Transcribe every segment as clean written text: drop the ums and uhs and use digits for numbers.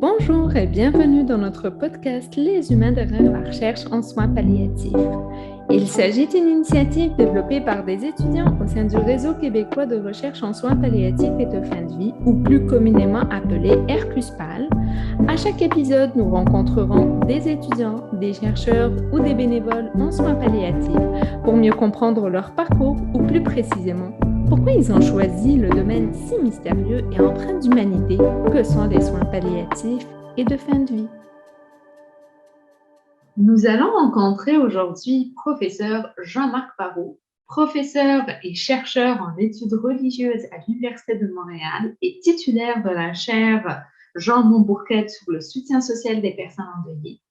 Bonjour et bienvenue dans notre podcast Les humains derrière la recherche en soins palliatifs. Il s'agit d'une initiative développée par des étudiants au sein du Réseau québécois de recherche en soins palliatifs et de fin de vie, ou plus communément appelé RQSPAL. À chaque épisode, nous rencontrerons des étudiants, des chercheurs ou des bénévoles en soins palliatifs pour mieux comprendre leur parcours ou plus précisément pourquoi ils ont choisi le domaine si mystérieux et empreint d'humanité que sont les soins palliatifs et de fin de vie. Nous allons rencontrer aujourd'hui professeur Jean-Marc Parot, professeur et chercheur en études religieuses à l'Université de Montréal et titulaire de la chaire Jean Montbourquette sur le soutien social des personnes endeuillées.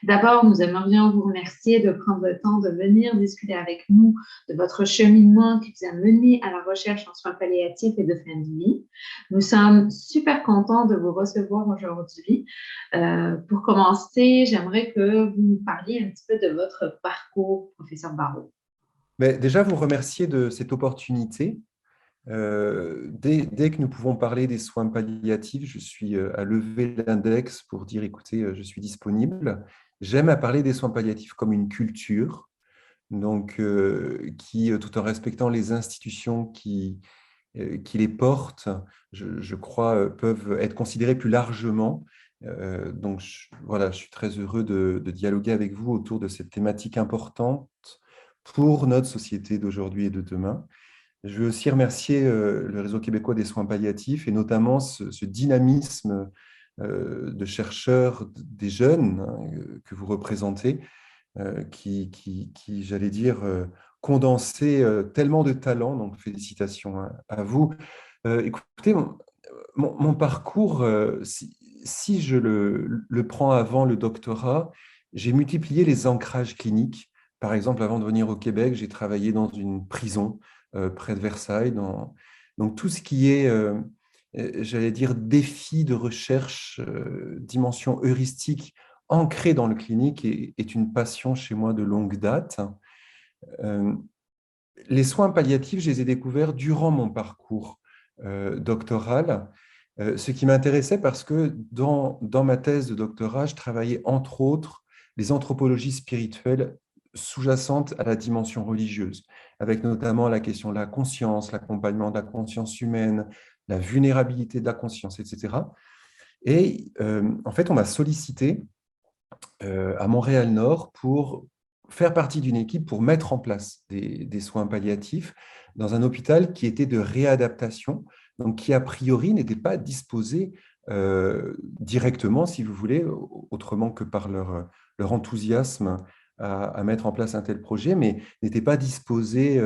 D'abord, nous aimerions vous remercier de prendre le temps de venir discuter avec nous de votre cheminement qui vous a mené à la recherche en soins palliatifs et de fin de vie. Nous sommes super contents de vous recevoir aujourd'hui. Pour commencer, j'aimerais que vous nous parliez un petit peu de votre parcours, professeur Barrault. Mais déjà, vous remercier de cette opportunité. Dès que nous pouvons parler des soins palliatifs, je suis à lever l'index pour dire, écoutez, je suis disponible. J'aime à parler des soins palliatifs comme une culture, donc qui, tout en respectant les institutions qui les portent, je crois, peuvent être considérées plus largement. Donc voilà, je suis très heureux de dialoguer avec vous autour de cette thématique importante pour notre société d'aujourd'hui et de demain. Je veux aussi remercier le Réseau québécois des soins palliatifs et notamment ce dynamisme de chercheurs, des jeunes que vous représentez, qui j'allais dire, condensait tellement de talents. Donc, félicitations à vous. Écoutez, mon parcours, si je le prends avant le doctorat, j'ai multiplié les ancrages cliniques. Par exemple, avant de venir au Québec, j'ai travaillé dans une prison près de Versailles. Donc, tout ce qui est, j'allais dire, défi de recherche, dimension heuristique ancrée dans le clinique est une passion chez moi de longue date. Euh, les soins palliatifs, je les ai découverts durant mon parcours doctoral, ce qui m'intéressait parce que dans ma thèse de doctorat, je travaillais entre autres les anthropologies spirituelles sous-jacentes à la dimension religieuse, avec notamment la question de la conscience, l'accompagnement de la conscience humaine, la vulnérabilité de la conscience, etc. Et en fait, on m'a sollicité à Montréal-Nord pour faire partie d'une équipe pour mettre en place des soins palliatifs dans un hôpital qui était de réadaptation, donc qui a priori n'était pas disposé directement, si vous voulez, autrement que par leur enthousiasme à mettre en place un tel projet, mais n'était pas disposé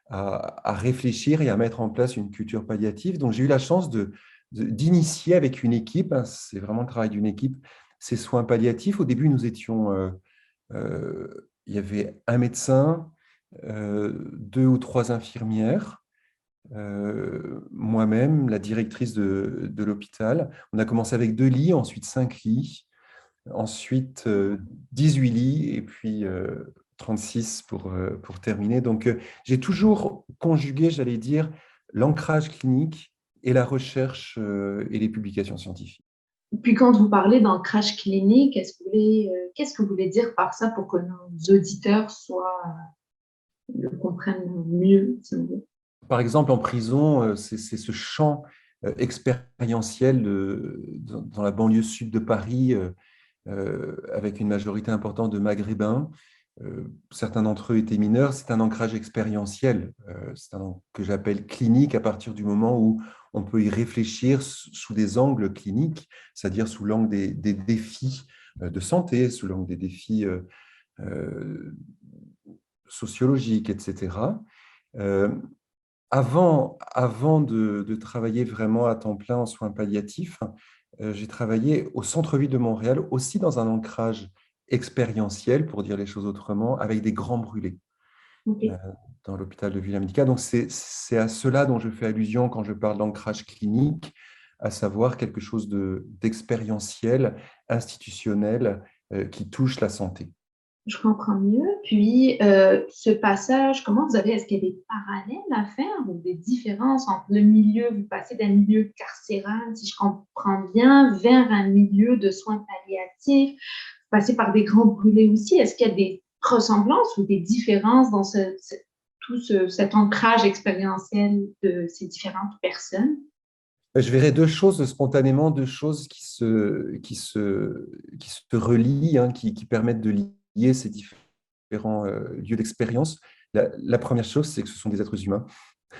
à réfléchir et à mettre en place une culture palliative. Donc j'ai eu la chance d'initier avec une équipe, hein, c'est vraiment le travail d'une équipe, ces soins palliatifs. Au début, nous étions, il y avait un médecin, deux ou trois infirmières, moi-même, la directrice de l'hôpital. On a commencé avec 2 lits, ensuite 5 lits, ensuite 18 lits et puis 36 pour terminer. Donc, j'ai toujours conjugué, j'allais dire, l'ancrage clinique et la recherche et les publications scientifiques. Puis quand vous parlez d'ancrage clinique, qu'est-ce que vous voulez dire par ça pour que nos auditeurs le comprennent mieux, si vous voulez? Par exemple, en prison, c'est ce champ expérientiel dans la banlieue sud de Paris, avec une majorité importante de Maghrébins. Certains d'entre eux étaient mineurs. C'est un ancrage expérientiel, que j'appelle clinique à partir du moment où on peut y réfléchir sous des angles cliniques, c'est-à-dire sous l'angle des défis de santé, sous l'angle des défis euh, sociologiques, etc. Euh, avant de travailler vraiment à temps plein en soins palliatifs, j'ai travaillé au centre-ville de Montréal, aussi dans un ancrage expérientiel, pour dire les choses autrement, avec des grands brûlés euh, OK. dans l'hôpital de Villa-Médica. Donc, c'est à cela dont je fais allusion quand je parle d'ancrage clinique, à savoir quelque chose d'expérientiel, institutionnel, qui touche la santé. Je comprends mieux. Puis, ce passage, comment vous avez, est-ce qu'il y a des parallèles à faire ou des différences entre le milieu, vous passez d'un milieu carcéral, si je comprends bien, vers un milieu de soins palliatifs, vous passez par des grands brûlés aussi. Est-ce qu'il y a des ressemblances ou des différences dans cet ancrage expérientiel de ces différentes personnes? Je verrais deux choses spontanément, deux choses qui se relient, hein, qui permettent de lier ces différents lieux d'expérience. La première chose, c'est que ce sont des êtres humains,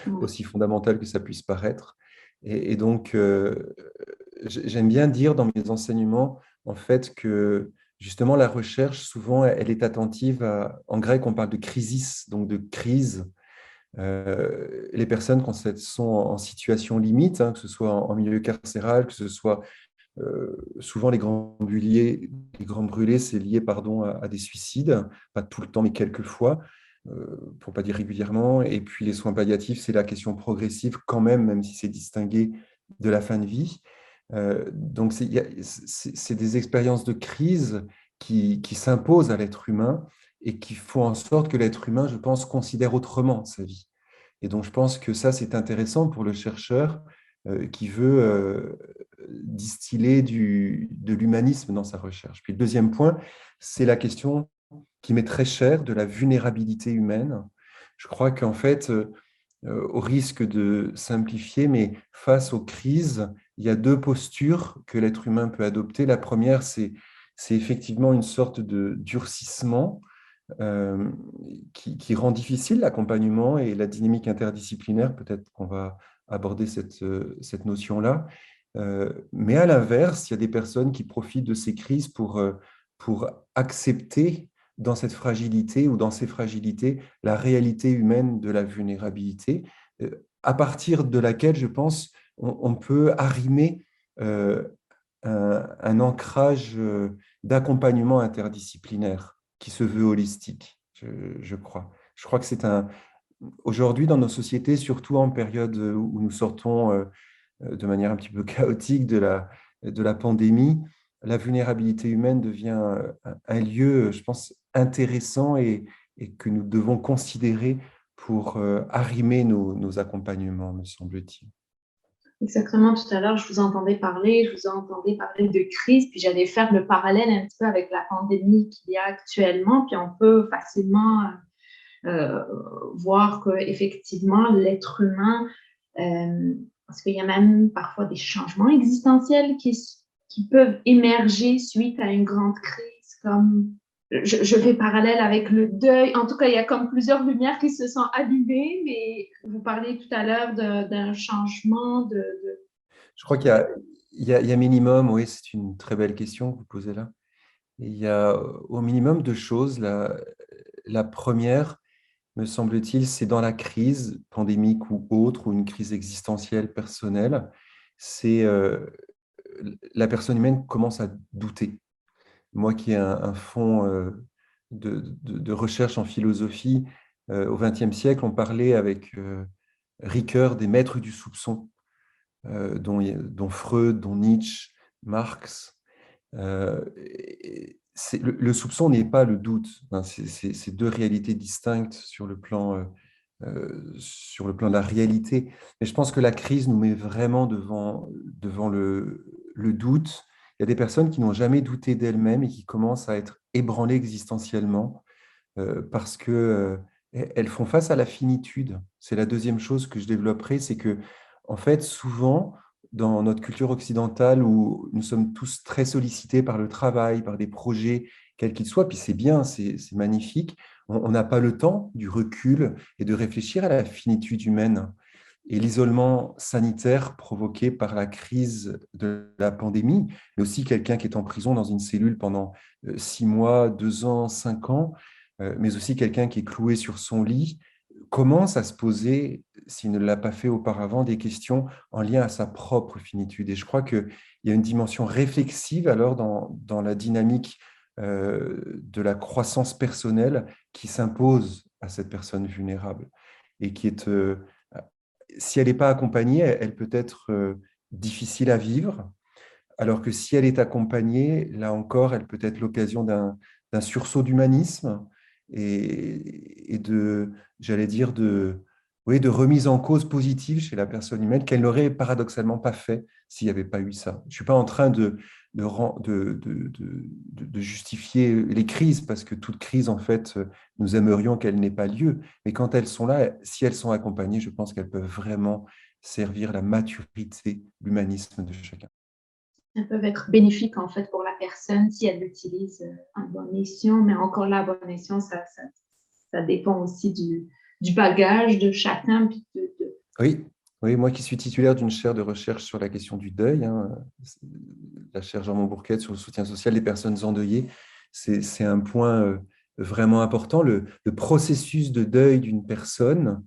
Oui. aussi fondamental que ça puisse paraître. Et donc, j'aime bien dire dans mes enseignements, en fait, que justement, la recherche, souvent, elle est attentive à, en grec, on parle de crisis, donc de crise. Les personnes, quand elles sont en situation limite, hein, que ce soit en milieu carcéral, que ce soit souvent les grands brûlés, c'est lié pardon, à des suicides, pas tout le temps, mais quelquefois, pour ne pas dire régulièrement. Et puis les soins palliatifs, c'est la question progressive quand même, même si c'est distingué de la fin de vie. Donc c'est des expériences de crise qui s'imposent à l'être humain et qui font en sorte que l'être humain, je pense, considère autrement sa vie. Et donc, je pense que ça, c'est intéressant pour le chercheur qui veut distiller de l'humanisme dans sa recherche. Puis le deuxième point, c'est la question qui m'est très chère de la vulnérabilité humaine. Je crois qu'en fait, au risque de simplifier, mais face aux crises, il y a deux postures que l'être humain peut adopter. La première, c'est effectivement une sorte de durcissement euh, qui rend difficile l'accompagnement et la dynamique interdisciplinaire. Peut-être qu'on va aborder cette notion-là. Mais à l'inverse, il y a des personnes qui profitent de ces crises pour accepter dans cette fragilité ou dans ces fragilités la réalité humaine de la vulnérabilité, à partir de laquelle, je pense, on peut arrimer un ancrage d'accompagnement interdisciplinaire qui se veut holistique, je crois. Je crois que c'est un... Aujourd'hui, dans nos sociétés, surtout en période où nous sortons de manière un petit peu chaotique de la pandémie, la vulnérabilité humaine devient un lieu, je pense, intéressant et que nous devons considérer pour arrimer nos accompagnements, me semble-t-il. Exactement, tout à l'heure, je vous entendais parler de crise, puis j'allais faire le parallèle un petit peu avec la pandémie qu'il y a actuellement, puis on peut facilement euh, voir qu'effectivement, l'être humain, parce qu'il y a même parfois des changements existentiels qui peuvent émerger suite à une grande crise, comme je fais parallèle avec le deuil. En tout cas, il y a comme plusieurs lumières qui se sont allumées, mais vous parliez tout à l'heure d'un changement Je crois qu'il y a minimum, oui, c'est une très belle question que vous posez là. Il y a au minimum deux choses. La première, me semble-t-il, c'est dans la crise pandémique ou autre, ou une crise existentielle personnelle, c'est la personne humaine commence à douter. Moi qui ai un fond de recherche en philosophie, au XXe siècle, on parlait avec Ricoeur des maîtres du soupçon, dont Freud, dont Nietzsche, Marx. Le soupçon n'est pas le doute. Hein, c'est deux réalités distinctes sur le plan de la réalité. Mais je pense que la crise nous met vraiment devant le doute. Il y a des personnes qui n'ont jamais douté d'elles-mêmes et qui commencent à être ébranlées existentiellement parce que elles font face à la finitude. C'est la deuxième chose que je développerai, c'est que en fait, souvent, dans notre culture occidentale où nous sommes tous très sollicités par le travail, par des projets, quels qu'ils soient, puis c'est bien, c'est magnifique, on n'a pas le temps du recul et de réfléchir à la finitude humaine. Et l'isolement sanitaire provoqué par la crise de la pandémie, mais aussi quelqu'un qui est en prison dans une cellule pendant 6 mois, 2 ans, 5 ans, mais aussi quelqu'un qui est cloué sur son lit, commence à se poser, s'il ne l'a pas fait auparavant, des questions en lien à sa propre finitude. Et je crois qu'il y a une dimension réflexive alors dans la dynamique de la croissance personnelle qui s'impose à cette personne vulnérable et qui est, si elle n'est pas accompagnée, elle peut être difficile à vivre, alors que si elle est accompagnée, là encore, elle peut être l'occasion d'un d'un sursaut d'humanisme et de, j'allais dire, oui, de remise en cause positive chez la personne humaine qu'elle n'aurait paradoxalement pas fait s'il n'y avait pas eu ça. Je ne suis pas en train de justifier les crises, parce que toute crise, en fait, nous aimerions qu'elle n'ait pas lieu. Mais quand elles sont là, si elles sont accompagnées, je pense qu'elles peuvent vraiment servir la maturité, l'humanisme de chacun. Elles peuvent être bénéfiques en fait pour la personne si elle l'utilise en bon escient, mais encore là, bon escient, ça dépend aussi du bagage de chacun. Oui, oui, moi qui suis titulaire d'une chaire de recherche sur la question du deuil, hein, la chaire Jean Montbourquette sur le soutien social des personnes endeuillées, c'est un point vraiment important. Le processus de deuil d'une personne,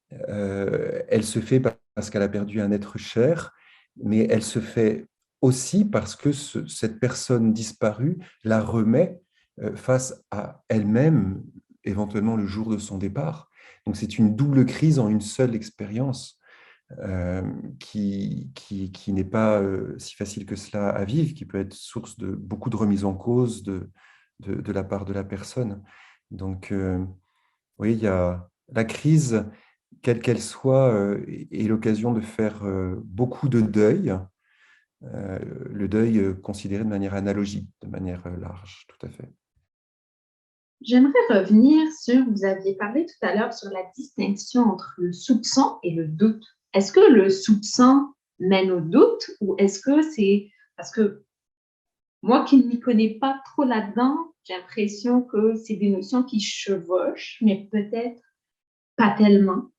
elle se fait parce qu'elle a perdu un être cher, mais elle se fait aussi parce que cette personne disparue la remet face à elle-même, éventuellement le jour de son départ. Donc c'est une double crise en une seule expérience qui n'est pas si facile que cela à vivre, qui peut être source de beaucoup de remises en cause de la part de la personne. Donc oui, il y a la crise, quelle qu'elle soit, est l'occasion de faire beaucoup de deuil, le deuil considéré de manière analogique, de manière large, tout à fait. J'aimerais revenir sur, vous aviez parlé tout à l'heure sur la distinction entre le soupçon et le doute. Est-ce que le soupçon mène au doute ou est-ce que c'est parce que moi qui ne m'y connais pas trop là-dedans, j'ai l'impression que c'est des notions qui chevauchent, mais peut-être pas tellement.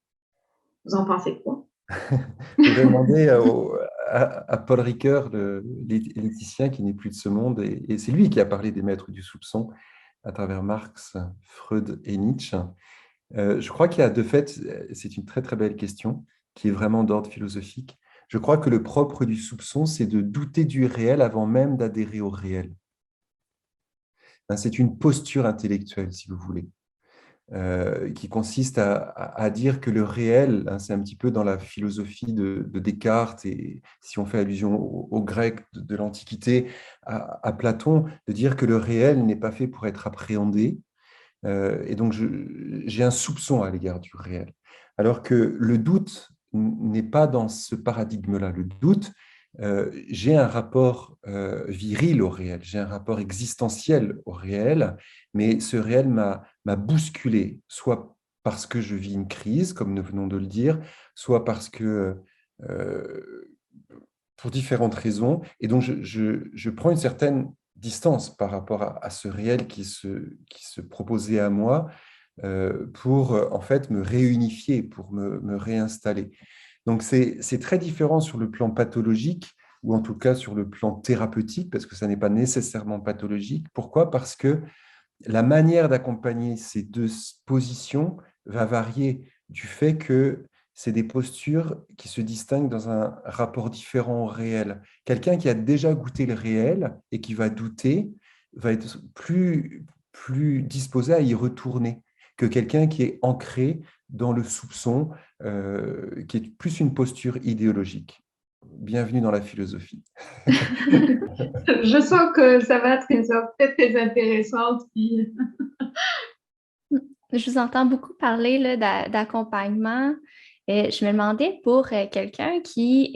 Vous en pensez quoi? Il faudrait demander à Paul Ricoeur, l'éthicien qui n'est plus de ce monde, et c'est lui qui a parlé des maîtres du soupçon à travers Marx, Freud et Nietzsche. Je crois qu'il y a de fait, c'est une très très belle question qui est vraiment d'ordre philosophique. Je crois que le propre du soupçon, c'est de douter du réel avant même d'adhérer au réel. C'est une posture intellectuelle, si vous voulez, qui consiste à dire que le réel, hein, c'est un petit peu dans la philosophie de Descartes, et si on fait allusion aux Grecs de l'Antiquité, à Platon, de dire que le réel n'est pas fait pour être appréhendé, et donc, j'ai un soupçon à l'égard du réel. Alors que le doute n'est pas dans ce paradigme-là. Le doute, j'ai un rapport viril au réel, j'ai un rapport existentiel au réel, mais ce réel m'a bousculé, soit parce que je vis une crise, comme nous venons de le dire, soit parce que, pour différentes raisons, et donc je prends une certaine distance par rapport à ce réel qui se proposait à moi, pour en fait me réunifier, pour me réinstaller. Donc c'est très différent sur le plan pathologique, ou en tout cas sur le plan thérapeutique, parce que ça n'est pas nécessairement pathologique. Pourquoi? Parce que la manière d'accompagner ces deux positions va varier du fait que c'est des postures qui se distinguent dans un rapport différent au réel. Quelqu'un qui a déjà goûté le réel et qui va douter va être plus disposé à y retourner que quelqu'un qui est ancré dans le soupçon, qui est plus une posture idéologique. Bienvenue dans la philosophie. Je sens que ça va être une sorte très, très intéressante. Je vous entends beaucoup parler là, d'accompagnement. Je me demandais pour quelqu'un qui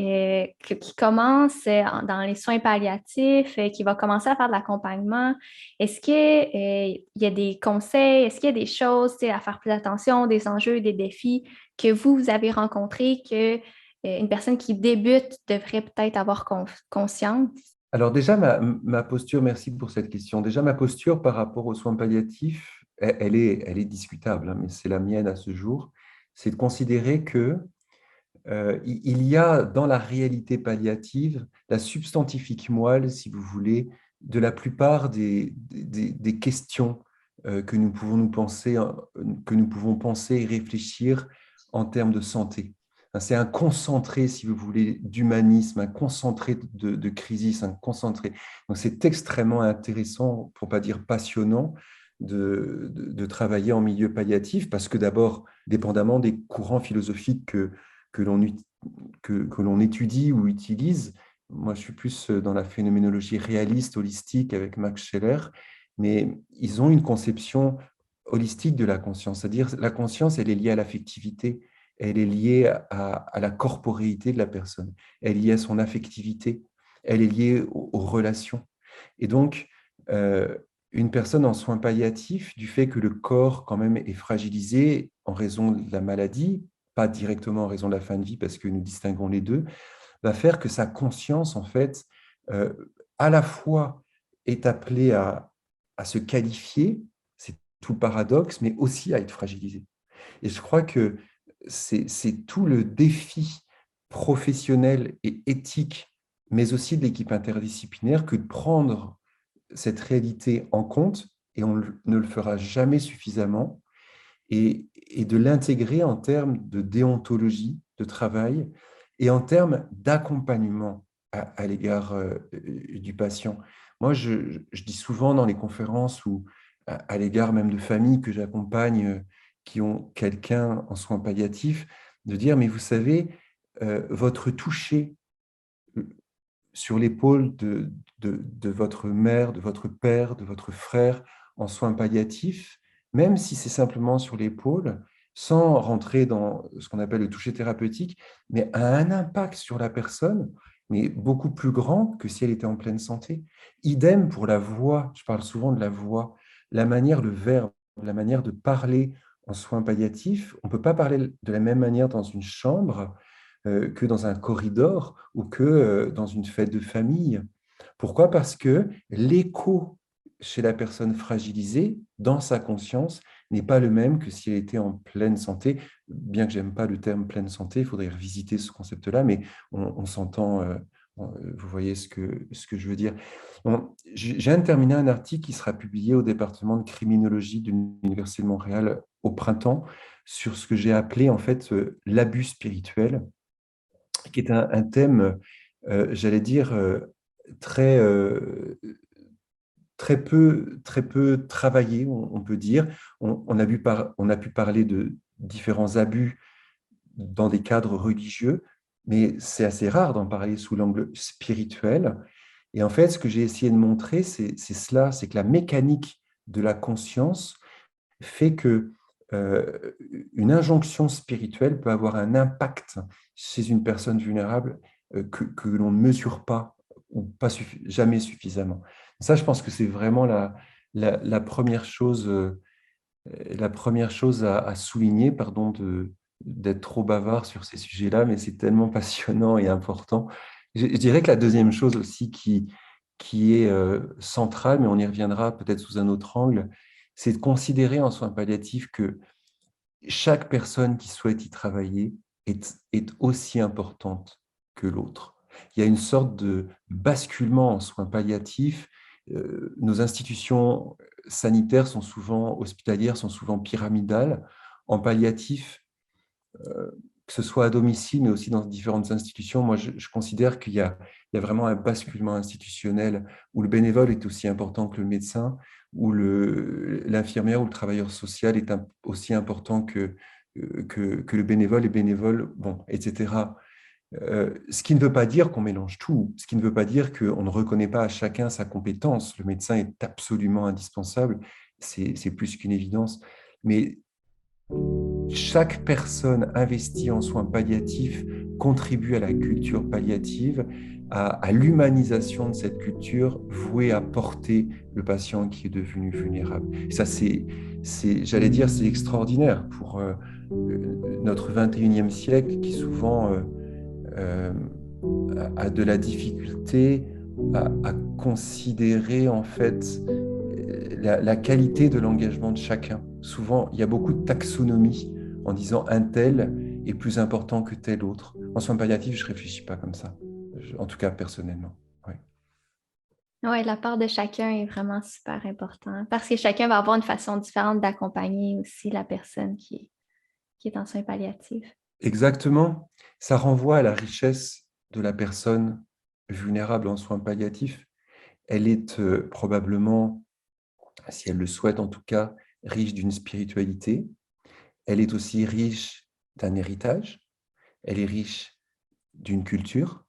commence dans les soins palliatifs, qui va commencer à faire de l'accompagnement, est-ce qu'il y a des conseils, est-ce qu'il y a des choses à faire plus attention, des enjeux, des défis que vous avez rencontrés que une personne qui débute devrait peut-être avoir conscience? Alors déjà, ma posture, merci pour cette question. Déjà, ma posture par rapport aux soins palliatifs, elle est discutable, hein, mais c'est la mienne à ce jour, c'est de considérer que il y a dans la réalité palliative la substantifique moelle, si vous voulez, de la plupart des questions que nous pouvons que nous pouvons penser et réfléchir en termes de santé. C'est un concentré, si vous voulez, d'humanisme, un concentré de crisis, un concentré. Donc c'est extrêmement intéressant, pour ne pas dire passionnant, de travailler en milieu palliatif, parce que d'abord, dépendamment des courants philosophiques que l'on étudie ou utilise. Moi, je suis plus dans la phénoménologie réaliste, holistique, avec Max Scheler. mais ils ont une conception holistique de la conscience. C'est-à-dire, la conscience, elle est liée à l'affectivité, elle est liée à la corporéité de la personne, elle est liée à son affectivité, elle est liée aux relations. Et donc, une personne en soins palliatifs, du fait que le corps quand même est fragilisé en raison de la maladie, pas directement en raison de la fin de vie, parce que nous distinguons les deux, va faire que sa conscience, en fait, euh, à la fois est appelée à se qualifier, c'est tout le paradoxe, mais aussi à être fragilisée. Et je crois que c'est tout le défi professionnel et éthique, mais aussi de l'équipe interdisciplinaire, que de prendre cette réalité en compte, et on ne le fera jamais suffisamment, et de l'intégrer en termes de déontologie, de travail, et en termes d'accompagnement à l'égard du patient. Moi, je dis souvent dans les conférences ou à l'égard même de familles que j'accompagne qui ont quelqu'un en soins palliatifs, de dire, mais vous savez, votre toucher sur l'épaule de votre mère, de votre père, de votre frère en soins palliatifs, même si c'est simplement sur l'épaule, sans rentrer dans ce qu'on appelle le toucher thérapeutique, mais a un impact sur la personne, mais beaucoup plus grand que si elle était en pleine santé. Idem pour la voix, je parle souvent de la voix, la manière, le verbe, la manière de parler en soins palliatifs. On ne peut pas parler de la même manière dans une chambre que dans un corridor ou que dans une fête de famille. Pourquoi? Parce que l'écho chez la personne fragilisée, dans sa conscience, n'est pas le même que si elle était en pleine santé. Bien que j'aime pas le terme pleine santé, il faudrait revisiter ce concept-là, mais on s'entend, vous voyez ce que je veux dire. Je viens de terminer un article qui sera publié au département de criminologie de l'Université de Montréal au printemps sur ce que j'ai appelé en fait l'abus spirituel, qui est un thème, j'allais dire, très, très peu travaillé, on peut dire. On a pu parler de différents abus dans des cadres religieux, mais c'est assez rare d'en parler sous l'angle spirituel. Et en fait, ce que j'ai essayé de montrer, c'est cela, c'est que la mécanique de la conscience fait que une injonction spirituelle peut avoir un impact chez une personne vulnérable que l'on ne mesure pas ou pas jamais suffisamment. Ça, je pense que c'est vraiment la première chose, à souligner, pardon d'être trop bavard sur ces sujets-là, mais c'est tellement passionnant et important. Je dirais que la deuxième chose aussi qui est centrale, mais on y reviendra peut-être sous un autre angle, c'est de considérer en soins palliatifs que chaque personne qui souhaite y travailler est aussi importante que l'autre. Il y a une sorte de basculement en soins palliatifs. Nos institutions sanitaires sont souvent hospitalières, sont souvent pyramidales. En palliatif, que ce soit à domicile, mais aussi dans différentes institutions, moi, je considère qu'il y a vraiment un basculement institutionnel où le bénévole est aussi important que le médecin, où l'infirmière ou le travailleur social est aussi important que le bénévole et bénévole, bon, etc. Ce qui ne veut pas dire qu'on mélange tout, ce qui ne veut pas dire qu'on ne reconnaît pas à chacun sa compétence. Le médecin est absolument indispensable, c'est plus qu'une évidence. Mais chaque personne investie en soins palliatifs contribue à la culture palliative, à l'humanisation de cette culture vouée à porter le patient qui est devenu vulnérable. Et ça, j'allais dire, c'est extraordinaire pour notre 21e siècle qui souvent a de la difficulté à considérer en fait la qualité de l'engagement de chacun. Souvent, il y a beaucoup de taxonomie en disant un tel est plus important que tel autre. En soins palliatifs, je ne réfléchis pas comme ça, en tout cas personnellement. Ouais. Oui, la part de chacun est vraiment super important parce que chacun va avoir une façon différente d'accompagner aussi la personne qui est en soins palliatifs. Exactement. Ça renvoie à la richesse de la personne vulnérable en soins palliatifs. Elle est probablement, si elle le souhaite en tout cas, riche d'une spiritualité. Elle est aussi riche d'un héritage. Elle est riche d'une culture.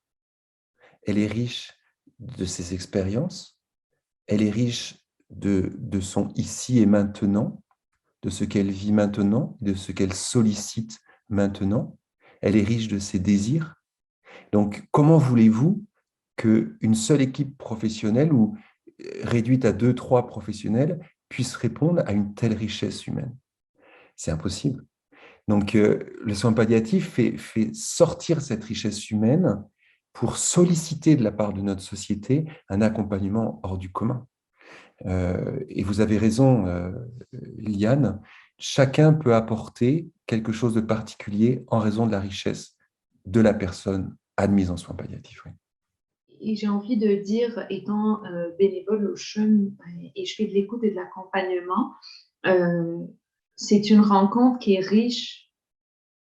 Elle est riche de ses expériences. Elle est riche de son ici et maintenant, de ce qu'elle vit maintenant, de ce qu'elle sollicite maintenant. Elle est riche de ses désirs. Donc, comment voulez-vous qu'une seule équipe professionnelle ou réduite à 2, 3 professionnels puisse répondre à une telle richesse humaine? C'est impossible. Donc, le soin palliatif fait sortir cette richesse humaine pour solliciter de la part de notre société un accompagnement hors du commun. Et vous avez raison, Liane, chacun peut apporter quelque chose de particulier en raison de la richesse de la personne admise en soins palliatifs. Oui. Et j'ai envie de dire, étant bénévole au CHUM et je fais de l'écoute et de l'accompagnement, c'est une rencontre qui est riche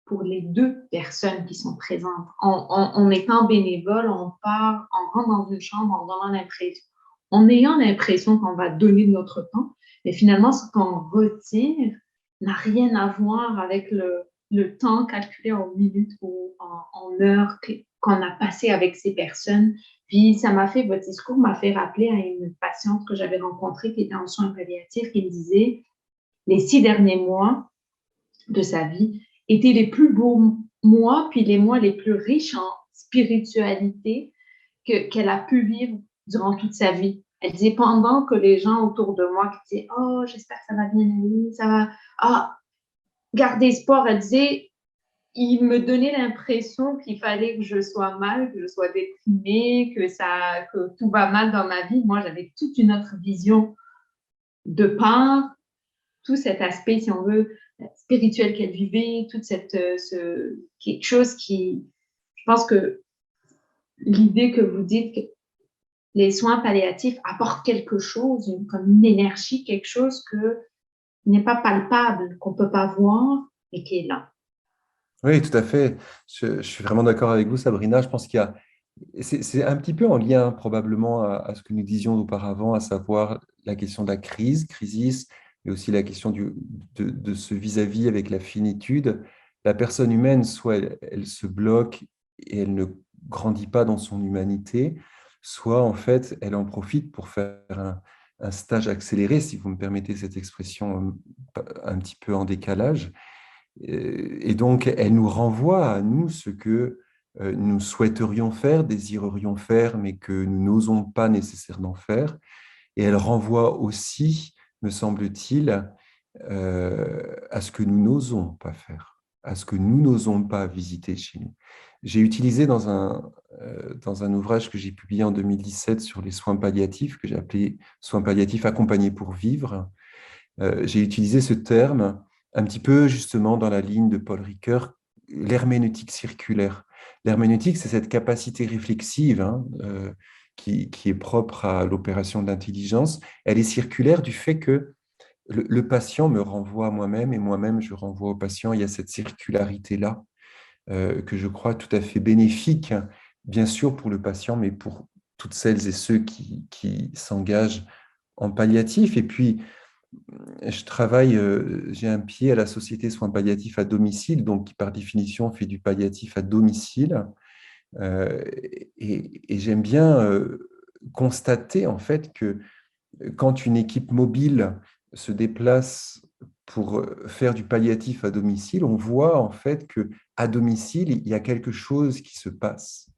pour les deux personnes qui sont présentes. En étant bénévole, on rentre dans une chambre en ayant l'impression qu'on va donner de notre temps, mais finalement, ce qu'on retire n'a rien à voir avec le temps calculé en minutes ou en heures qu'on a passé avec ces personnes. Puis votre discours m'a fait rappeler à une patiente que j'avais rencontrée qui était en soins palliatifs qui me disait les 6 derniers mois de sa vie étaient les plus beaux mois, puis les mois les plus riches en spiritualité qu'elle a pu vivre durant toute sa vie. Elle disait pendant que les gens autour de moi qui disaient oh j'espère que ça va bien aller, ça va garder espoir, elle disait il me donnait l'impression qu'il fallait que je sois mal, que je sois déprimée, que tout va mal dans ma vie. Moi, j'avais toute une autre vision de par tout cet aspect, si on veut, spirituel qu'elle vivait, toute quelque chose qui, je pense que l'idée que vous dites que les soins palliatifs apportent quelque chose, comme une énergie, quelque chose qui n'est pas palpable, qu'on ne peut pas voir et qui est là. Oui, tout à fait. Je suis vraiment d'accord avec vous, Sabrina. Je pense c'est un petit peu en lien probablement à ce que nous disions auparavant, à savoir la question de la crisis, mais aussi la question de ce vis-à-vis avec la finitude. La personne humaine, soit elle se bloque et elle ne grandit pas dans son humanité, soit en fait elle en profite pour faire un stage accéléré, si vous me permettez cette expression un petit peu en décalage. Et donc, elle nous renvoie à nous ce que nous souhaiterions faire, désirerions faire, mais que nous n'osons pas nécessairement faire. Et elle renvoie aussi, me semble-t-il, à ce que nous n'osons pas faire, à ce que nous n'osons pas visiter chez nous. J'ai utilisé dans un ouvrage que j'ai publié en 2017 sur les soins palliatifs, que j'ai appelé « Soins palliatifs accompagnés pour vivre », j'ai utilisé ce terme un petit peu justement dans la ligne de Paul Ricoeur, l'herméneutique circulaire. L'herméneutique, c'est cette capacité réflexive qui est propre à l'opération de l'intelligence. Elle est circulaire du fait que le patient me renvoie à moi-même et moi-même je renvoie au patient. Il y a cette circularité-là que je crois tout à fait bénéfique, bien sûr pour le patient, mais pour toutes celles et ceux qui s'engagent en palliatif. Et puis, j'ai un pied à la Société Soins Palliatifs à domicile, donc qui par définition fait du palliatif à domicile. Et j'aime bien constater en fait que quand une équipe mobile se déplace pour faire du palliatif à domicile, on voit en fait qu'à domicile, il y a quelque chose qui se passe.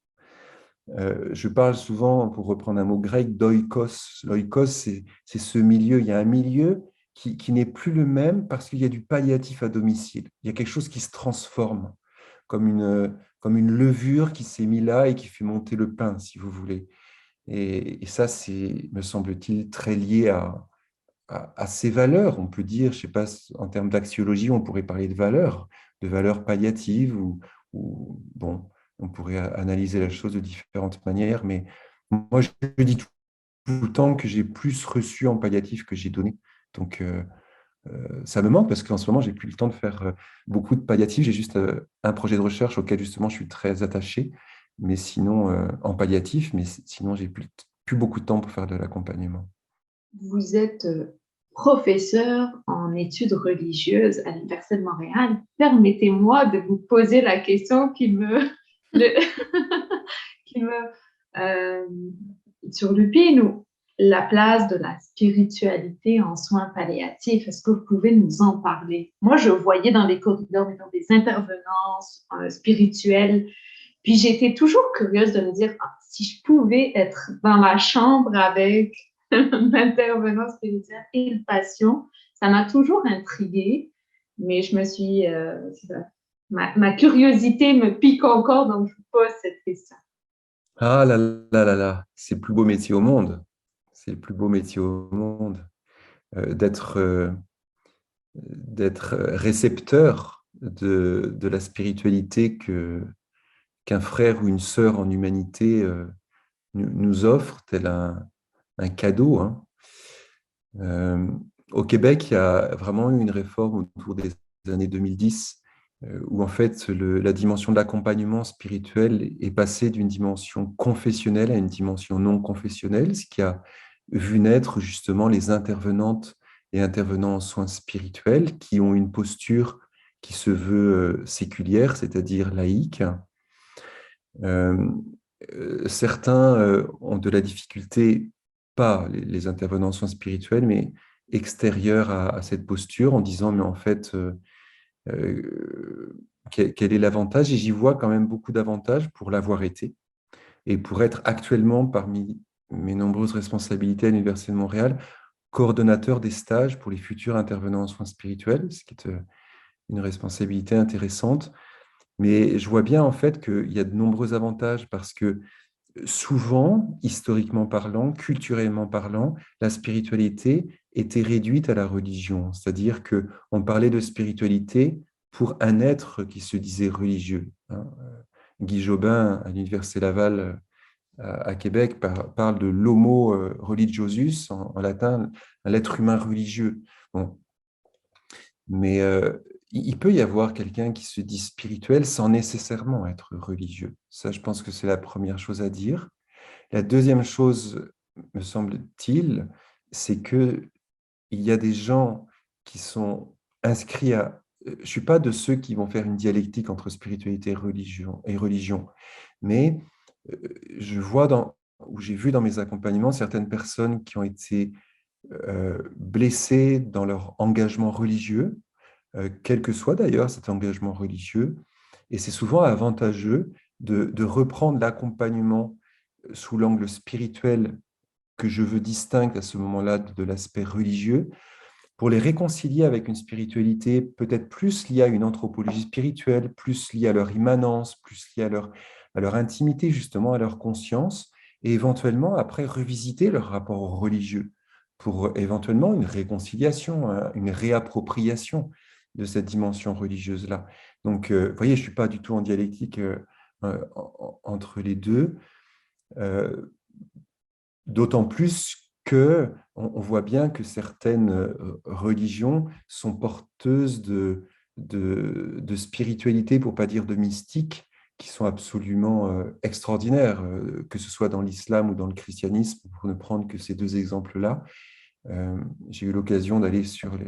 Je parle souvent, pour reprendre un mot grec, d'oikos. L'oikos, c'est ce milieu. Il y a un milieu qui n'est plus le même parce qu'il y a du palliatif à domicile. Il y a quelque chose qui se transforme, comme une levure qui s'est mise là et qui fait monter le pain, si vous voulez. Et ça, c'est, me semble-t-il, très lié à ces valeurs. On peut dire, je ne sais pas, en termes d'axiologie, on pourrait parler de valeurs palliatives ou bon, on pourrait analyser la chose de différentes manières, mais moi, je dis tout le temps que j'ai plus reçu en palliatif que j'ai donné. Donc, ça me manque parce qu'en ce moment, je n'ai plus le temps de faire beaucoup de palliatifs. J'ai juste un projet de recherche auquel, justement, je suis très attaché, mais sinon, en palliatif, mais sinon, je n'ai plus beaucoup de temps pour faire de l'accompagnement. Vous êtes professeur en études religieuses à l'Université de Montréal. Permettez-moi de vous poser la question qui me surlupine. la place de la spiritualité en soins palliatifs. Est-ce que vous pouvez nous en parler? Moi, je voyais dans les corridors, dans des intervenances spirituelles, puis j'étais toujours curieuse de me dire, ah, si je pouvais être dans la chambre avec un intervenant spirituel et le patient, ça m'a toujours intriguée, mais je me suis, ma curiosité me pique encore, donc je vous pose cette question. Ah là là là là, c'est le plus beau métier au monde. C'est le plus beau métier au monde. Euh, d'être euh, d'être récepteur de la spiritualité qu'un frère ou une sœur en humanité nous offre, tel un cadeau. Hein. Euh, Au Québec, il y a vraiment eu une réforme autour des années 2010 où en fait la dimension de l'accompagnement spirituel est passée d'une dimension confessionnelle à une dimension non confessionnelle, ce qui a vu naître justement les intervenantes et intervenants en soins spirituels qui ont une posture qui se veut séculière, c'est-à-dire laïque. Euh, Certains ont de la difficulté, pas les intervenants en soins spirituels, mais extérieurs à cette posture, en disant, mais en fait, quel est l'avantage? Et j'y vois quand même beaucoup d'avantages pour l'avoir été et pour être actuellement parmi mes nombreuses responsabilités à l'Université de Montréal, coordonnateur des stages pour les futurs intervenants en soins spirituels, ce qui est une responsabilité intéressante. Mais je vois bien en fait qu'il y a de nombreux avantages parce que souvent, historiquement parlant, culturellement parlant, la spiritualité était réduite à la religion. C'est-à-dire qu'on parlait de spiritualité pour un être qui se disait religieux. Hein. Guy Jobin, à l'Université Laval à Québec, parle de l'homo religiosus, en latin, l'être humain religieux. Bon. Mais il peut y avoir quelqu'un qui se dit spirituel sans nécessairement être religieux. Ça, je pense que c'est la première chose à dire. La deuxième chose, me semble-t-il, c'est que il y a des gens qui sont inscrits à... Je ne suis pas de ceux qui vont faire une dialectique entre spiritualité et religion, mais euh, je vois ou j'ai vu dans mes accompagnements certaines personnes qui ont été blessées dans leur engagement religieux, quel que soit d'ailleurs cet engagement religieux, et c'est souvent avantageux de reprendre l'accompagnement sous l'angle spirituel que je veux distingue à ce moment-là de l'aspect religieux, pour les réconcilier avec une spiritualité peut-être plus liée à une anthropologie spirituelle, plus liée à leur immanence, plus liée à leur intimité, justement, à leur conscience, et éventuellement, après, revisiter leur rapport au religieux pour éventuellement une réconciliation, une réappropriation de cette dimension religieuse-là. Donc, vous voyez, je ne suis pas du tout en dialectique entre les deux. D'autant plus que on voit bien que certaines religions sont porteuses de spiritualité, pour ne pas dire de mystique, qui sont absolument extraordinaires, que ce soit dans l'islam ou dans le christianisme, pour ne prendre que ces deux exemples-là. J'ai eu l'occasion d'aller sur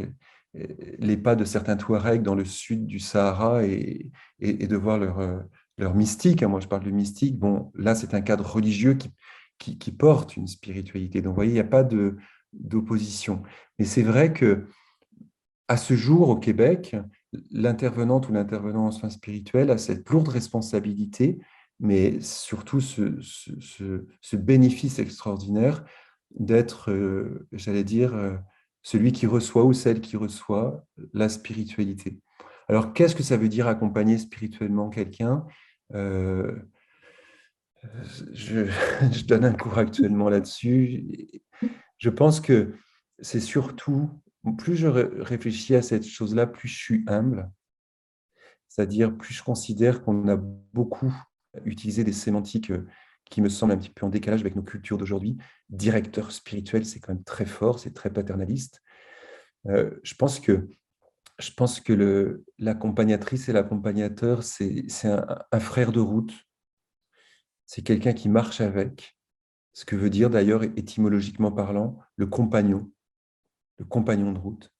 les pas de certains Touaregs dans le sud du Sahara et de voir leur mystique. Moi, je parle de mystique. Bon, là, c'est un cadre religieux qui porte une spiritualité. Donc, vous voyez, il n'y a pas d'opposition. Mais c'est vrai que à ce jour, au Québec, l'intervenante ou l'intervenant en soins spirituels a cette lourde responsabilité, mais surtout ce bénéfice extraordinaire d'être, j'allais dire, celui qui reçoit ou celle qui reçoit la spiritualité. Alors, qu'est-ce que ça veut dire accompagner spirituellement quelqu'un? Euh, je, je donne un cours actuellement là-dessus. Je pense que c'est surtout, plus je réfléchis à cette chose-là, plus je suis humble. C'est-à-dire, plus je considère qu'on a beaucoup utilisé des sémantiques qui me semblent un petit peu en décalage avec nos cultures d'aujourd'hui. Directeur spirituel, c'est quand même très fort, c'est très paternaliste. Je pense que l'accompagnatrice et l'accompagnateur, c'est un frère de route. C'est quelqu'un qui marche avec, ce que veut dire d'ailleurs étymologiquement parlant le compagnon de route.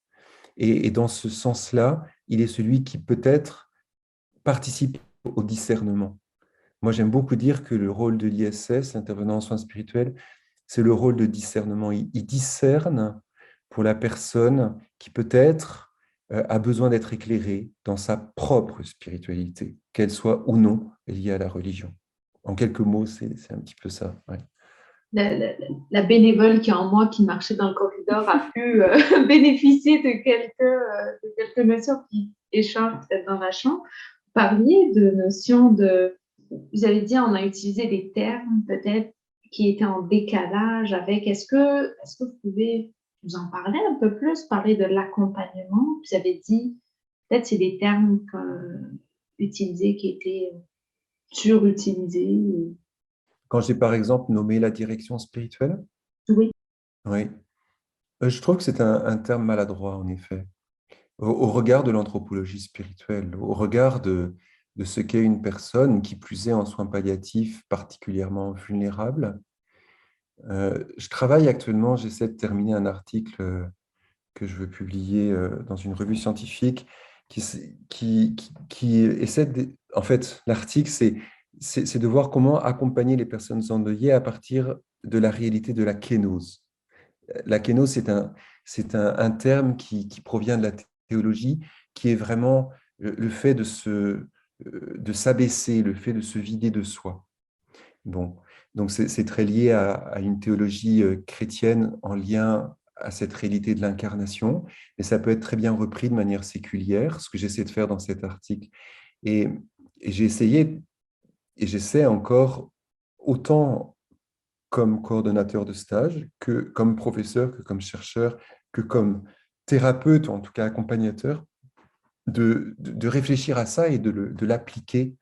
Et dans ce sens-là, il est celui qui peut-être participe au discernement. Moi, j'aime beaucoup dire que le rôle de l'ISS, l'intervenant en soins spirituels, c'est le rôle de discernement. Il discerne pour la personne qui peut-être a besoin d'être éclairée dans sa propre spiritualité, qu'elle soit ou non liée à la religion. En quelques mots, c'est un petit peu ça. Ouais. La bénévole qui est en moi, qui marchait dans le corridor, a pu bénéficier de quelques notions qui échangent peut-être dans la chambre. Vous parliez de notions de... Vous avez dit, on a utilisé des termes peut-être qui étaient en décalage avec... Est-ce que vous pouvez nous en parler un peu plus, parler de l'accompagnement? Vous avez dit, peut-être c'est des termes utilisés qui étaient surutilisés. Quand j'ai par exemple nommé la direction spirituelle, Oui. oui, je trouve que c'est un terme maladroit en effet. Au regard de l'anthropologie spirituelle, au regard de ce qu'est une personne, qui plus est en soins palliatifs particulièrement vulnérable. Je travaille actuellement, j'essaie de terminer un article que je veux publier dans une revue scientifique qui essaie de... En fait, l'article, c'est de voir comment accompagner les personnes endeuillées à partir de la réalité de la kénose. La kénose, c'est un terme qui provient de la théologie, qui est vraiment le fait de s'abaisser, le fait de se vider de soi. Bon, donc c'est très lié à une théologie chrétienne en lien à cette réalité de l'incarnation, mais ça peut être très bien repris de manière séculière, ce que j'essaie de faire dans cet article. Et, et j'ai essayé, et j'essaie encore, autant comme coordonnateur de stage, que comme professeur, que comme chercheur, que comme thérapeute, ou en tout cas accompagnateur, de réfléchir à ça et de l'appliquer.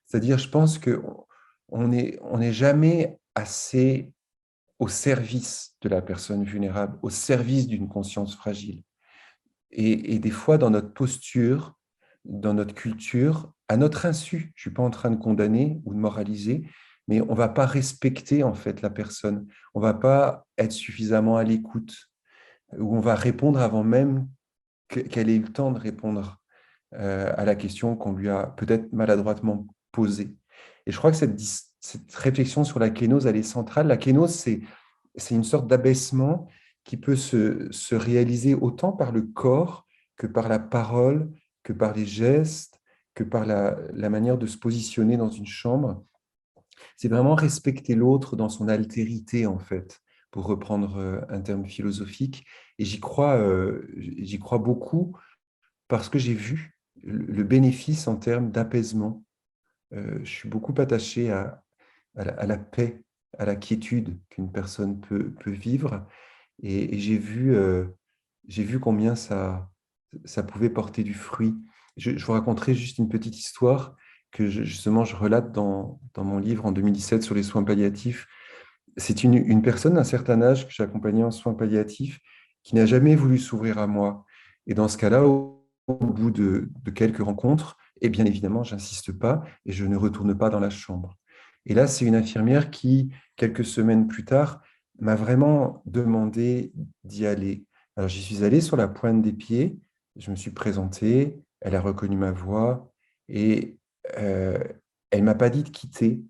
C'est-à-dire, je pense qu'on n'est jamais assez au service de la personne vulnérable, au service d'une conscience fragile. Et des fois, dans notre posture, dans notre culture, à notre insu, je ne suis pas en train de condamner ou de moraliser, mais on ne va pas respecter en fait la personne. On ne va pas être suffisamment à l'écoute, ou on va répondre avant même qu'elle ait eu le temps de répondre à la question qu'on lui a peut-être maladroitement posée. Et je crois que cette réflexion sur la kénose, elle est centrale. La kénose, c'est une sorte d'abaissement qui peut se réaliser autant par le corps que par la parole, que par les gestes, que par la manière de se positionner dans une chambre. C'est vraiment respecter l'autre dans son altérité, en fait, pour reprendre un terme philosophique. Et j'y crois beaucoup parce que j'ai vu le bénéfice en termes d'apaisement. Je suis beaucoup attaché à la paix, à la quiétude qu'une personne peut vivre. Et j'ai vu combien ça pouvait porter du fruit. Je vous raconterai juste une petite histoire que justement je relate dans mon livre en 2017 sur les soins palliatifs. C'est une personne d'un certain âge que j'ai accompagnée en soins palliatifs qui n'a jamais voulu s'ouvrir à moi. Et dans ce cas-là, au bout de quelques rencontres, et bien évidemment, je n'insiste pas et je ne retourne pas dans la chambre. Et là, c'est une infirmière qui, quelques semaines plus tard, m'a vraiment demandé d'y aller. Alors, j'y suis allé sur la pointe des pieds, je me suis présenté, elle a reconnu ma voix et elle ne m'a pas dit de quitter.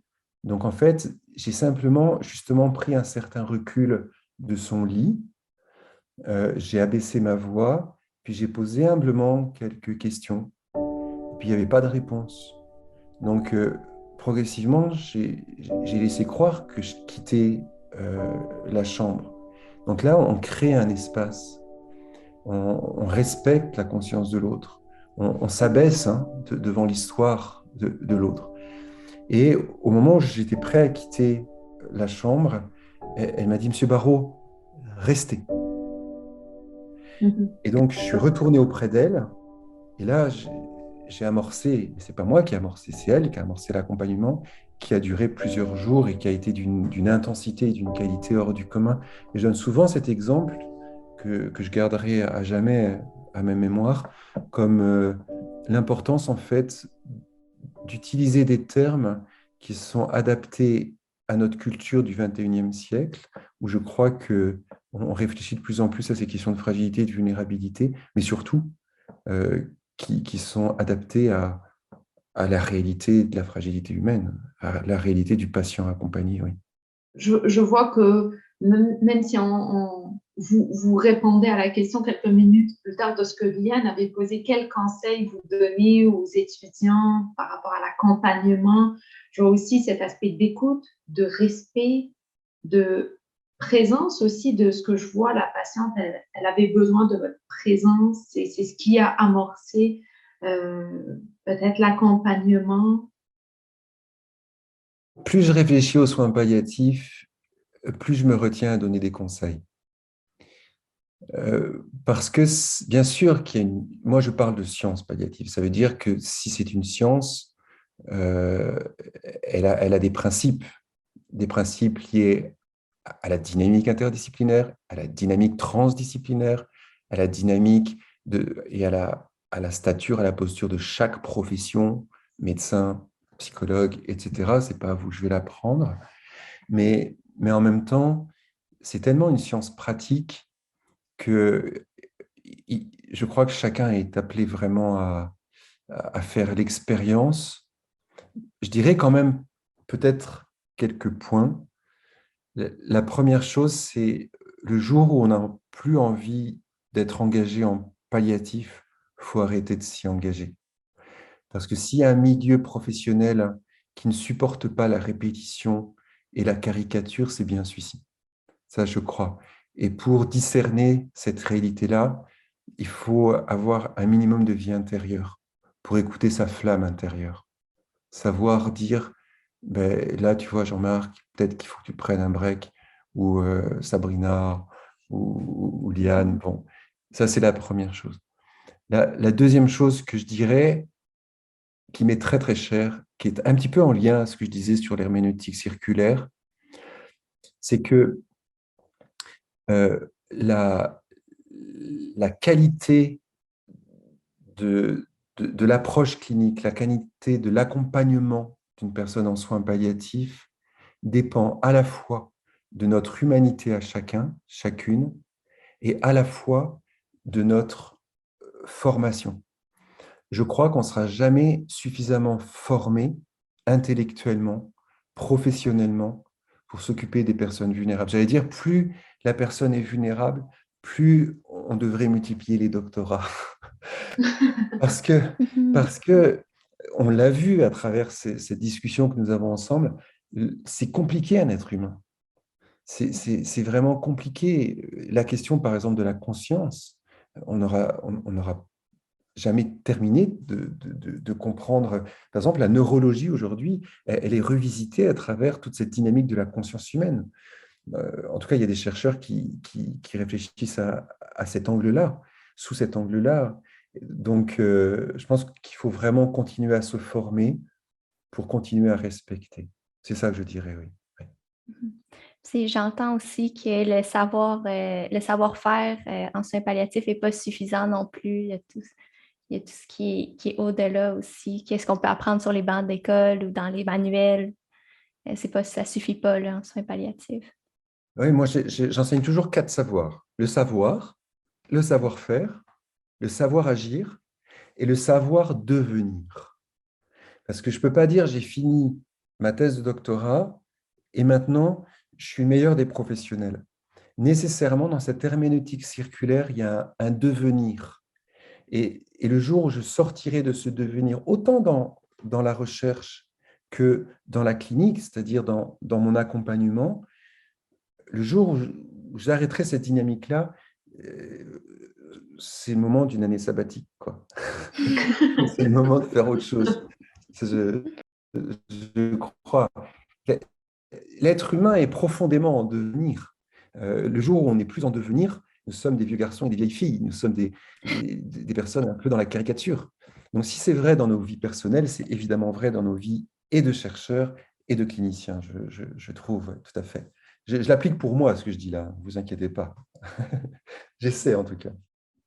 Donc, en fait, j'ai simplement, justement, pris un certain recul de son lit, j'ai abaissé ma voix, puis j'ai posé humblement quelques questions, et puis il n'y avait pas de réponse. Donc, progressivement, j'ai laissé croire que je quittais la chambre. Donc là, on crée un espace, on respecte la conscience de l'autre, on s'abaisse devant l'histoire de l'autre. Et au moment où j'étais prêt à quitter la chambre, elle m'a dit, Monsieur Barrault, restez. Et donc, je suis retourné auprès d'elle, et là, j'ai amorcé, c'est pas moi qui ai amorcé, c'est elle qui a amorcé l'accompagnement, qui a duré plusieurs jours et qui a été d'une intensité et d'une qualité hors du commun. Et je donne souvent cet exemple que je garderai à jamais à ma mémoire, comme l'importance en fait d'utiliser des termes qui sont adaptés à notre culture du 21e siècle, où je crois qu'on réfléchit de plus en plus à ces questions de fragilité et de vulnérabilité, mais surtout qui sont adaptés à la réalité de la fragilité humaine, à la réalité du patient accompagné. Oui. Je vois que même si vous répondez à la question quelques minutes plus tard de ce que Liane avait posé, quels conseils vous donnez aux étudiants par rapport à l'accompagnement? Je vois aussi cet aspect d'écoute, de respect, de présence aussi de ce que je vois. La patiente, elle avait besoin de votre présence. C'est ce qui a amorcé peut-être l'accompagnement. Plus je réfléchis aux soins palliatifs, plus je me retiens à donner des conseils. Parce que, bien sûr, moi je parle de science palliative. Ça veut dire que si c'est une science, elle a des principes liés à la dynamique interdisciplinaire, à la dynamique transdisciplinaire, à la dynamique et à la stature, à la posture de chaque profession, médecin, psychologue, etc. C'est pas à vous que je vais l'apprendre. Mais en même temps, c'est tellement une science pratique que je crois que chacun est appelé vraiment à faire l'expérience. Je dirais quand même peut-être quelques points. La première chose, c'est le jour où on n'a plus envie d'être engagé en palliatif, il faut arrêter de s'y engager. Parce que s'il y a un milieu professionnel qui ne supporte pas la répétition et la caricature, c'est bien celui-ci. Ça, je crois. Et pour discerner cette réalité-là, il faut avoir un minimum de vie intérieure pour écouter sa flamme intérieure. Savoir dire, ben, là, tu vois, Jean-Marc, peut-être qu'il faut que tu prennes un break, ou Sabrina, ou Liane. Bon, ça, c'est la première chose. La deuxième chose que je dirais, qui m'est très, très chère, qui est un petit peu en lien à ce que je disais sur l'herméneutique circulaire, c'est que euh, la, la qualité de l'approche clinique, la qualité de l'accompagnement d'une personne en soins palliatifs dépend à la fois de notre humanité à chacun, chacune, et à la fois de notre formation. Je crois qu'on ne sera jamais suffisamment formé intellectuellement, professionnellement, pour s'occuper des personnes vulnérables. J'allais dire, plus la personne est vulnérable, plus on devrait multiplier les doctorats. Parce que, parce que on l'a vu à travers ces discussions que nous avons ensemble, c'est compliqué un être humain. C'est vraiment compliqué. La question, par exemple, de la conscience, on n'aura jamais terminé de comprendre. Par exemple, la neurologie aujourd'hui, elle est revisitée à travers toute cette dynamique de la conscience humaine. En tout cas, il y a des chercheurs qui réfléchissent à cet angle-là, sous cet angle-là. Donc, je pense qu'il faut vraiment continuer à se former pour continuer à respecter. C'est ça que je dirais, oui. J'entends aussi que le savoir-faire en soins palliatifs n'est pas suffisant non plus. Il y a tout ce qui est au-delà aussi. Qu'est-ce qu'on peut apprendre sur les bancs d'école ou dans les manuels? Ça ne suffit pas là, en soins palliatifs. Oui, moi, j'enseigne toujours 4 savoirs. Le savoir-faire, le savoir agir et le savoir devenir. Parce que je ne peux pas dire j'ai fini ma thèse de doctorat et maintenant je suis le meilleur des professionnels. Nécessairement, dans cette herméneutique circulaire, il y a un devenir. Et le jour où je sortirai de ce devenir, autant dans la recherche que dans la clinique, c'est-à-dire dans mon accompagnement, le jour où j'arrêterai cette dynamique-là, c'est le moment d'une année sabbatique, quoi. C'est le moment de faire autre chose. Je crois. L'être humain est profondément en devenir. Le jour où on n'est plus en devenir, nous sommes des vieux garçons et des vieilles filles. Nous sommes des personnes un peu dans la caricature. Donc, si c'est vrai dans nos vies personnelles, c'est évidemment vrai dans nos vies et de chercheurs et de cliniciens, je trouve, tout à fait. Je l'applique pour moi, ce que je dis là, ne vous inquiétez pas. J'essaie en tout cas.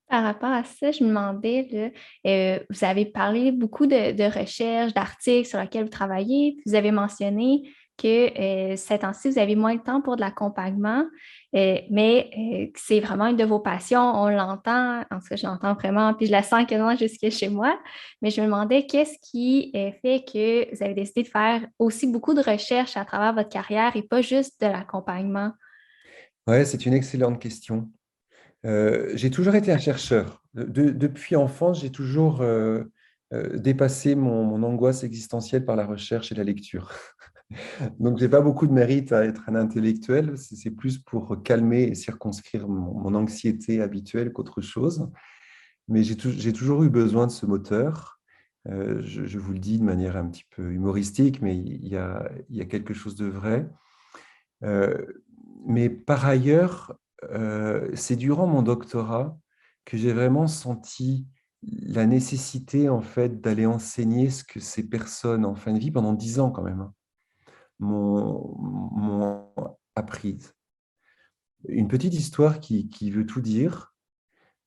Par rapport à ça, je me demandais, là, vous avez parlé beaucoup de recherches, d'articles sur lesquels vous travaillez. Vous avez mentionné que ces temps-ci, vous avez moins de temps pour de l'accompagnement, mais que c'est vraiment une de vos passions. On l'entend, en tout cas, je l'entends vraiment, puis je la sens quasiment jusque chez moi. Mais je me demandais qu'est-ce qui fait que vous avez décidé de faire aussi beaucoup de recherches à travers votre carrière et pas juste de l'accompagnement? Ouais, c'est une excellente question. J'ai toujours été un chercheur. Depuis enfance, j'ai toujours dépassé mon angoisse existentielle par la recherche et la lecture. Donc, j'ai pas beaucoup de mérite à être un intellectuel. C'est plus pour calmer et circonscrire mon anxiété habituelle qu'autre chose. Mais j'ai toujours eu besoin de ce moteur. Je vous le dis de manière un petit peu humoristique, mais il y a quelque chose de vrai. Euh, mais par ailleurs, c'est durant mon doctorat que j'ai vraiment senti la nécessité en fait d'aller enseigner ce que ces personnes en fin de vie, pendant 10 ans quand même, hein, m'ont apprise. Une petite histoire qui veut tout dire.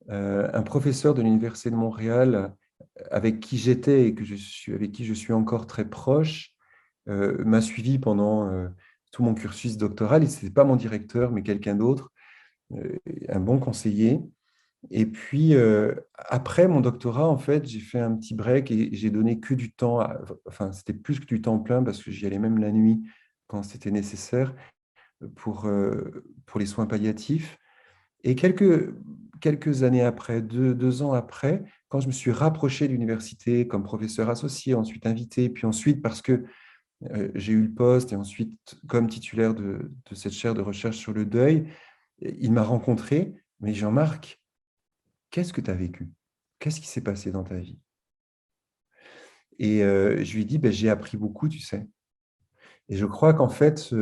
Un professeur de l'Université de Montréal avec qui j'étais et avec qui je suis encore très proche m'a suivi pendant tout mon cursus doctoral. Ce n'était pas mon directeur, mais quelqu'un d'autre, un bon conseiller. Et puis, après mon doctorat, en fait, j'ai fait un petit break et j'ai donné que du temps, enfin, c'était plus que du temps plein parce que j'y allais même la nuit quand c'était nécessaire pour les soins palliatifs. Et quelques années après, 2 ans après, quand je me suis rapproché de l'université comme professeur associé, ensuite invité, puis ensuite parce que j'ai eu le poste et ensuite comme titulaire de cette chaire de recherche sur le deuil, il m'a rencontré, mais Jean-Marc, qu'est-ce que tu as vécu? Qu'est-ce qui s'est passé dans ta vie? Et je lui ai dit, ben, j'ai appris beaucoup, tu sais. Et je crois qu'en fait,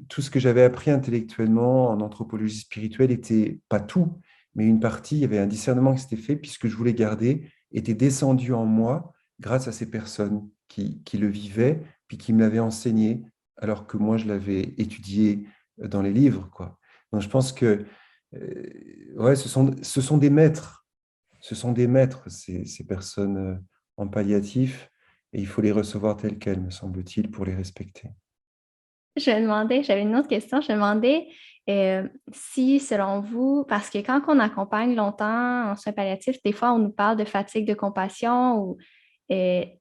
tout ce que j'avais appris intellectuellement en anthropologie spirituelle était pas tout, mais une partie, il y avait un discernement qui s'était fait, puisque je voulais garder, était descendu en moi grâce à ces personnes qui le vivaient, puis qui me l'avaient enseigné, alors que moi, je l'avais étudié dans les livres, quoi. Donc, je pense que ouais, ce sont des maîtres, ces personnes en palliatif, et il faut les recevoir telles quelles, me semble-t-il, pour les respecter. J'avais une autre question. Je me demandais si, selon vous, parce que quand on accompagne longtemps en soins palliatifs, des fois, on nous parle de fatigue de compassion ou je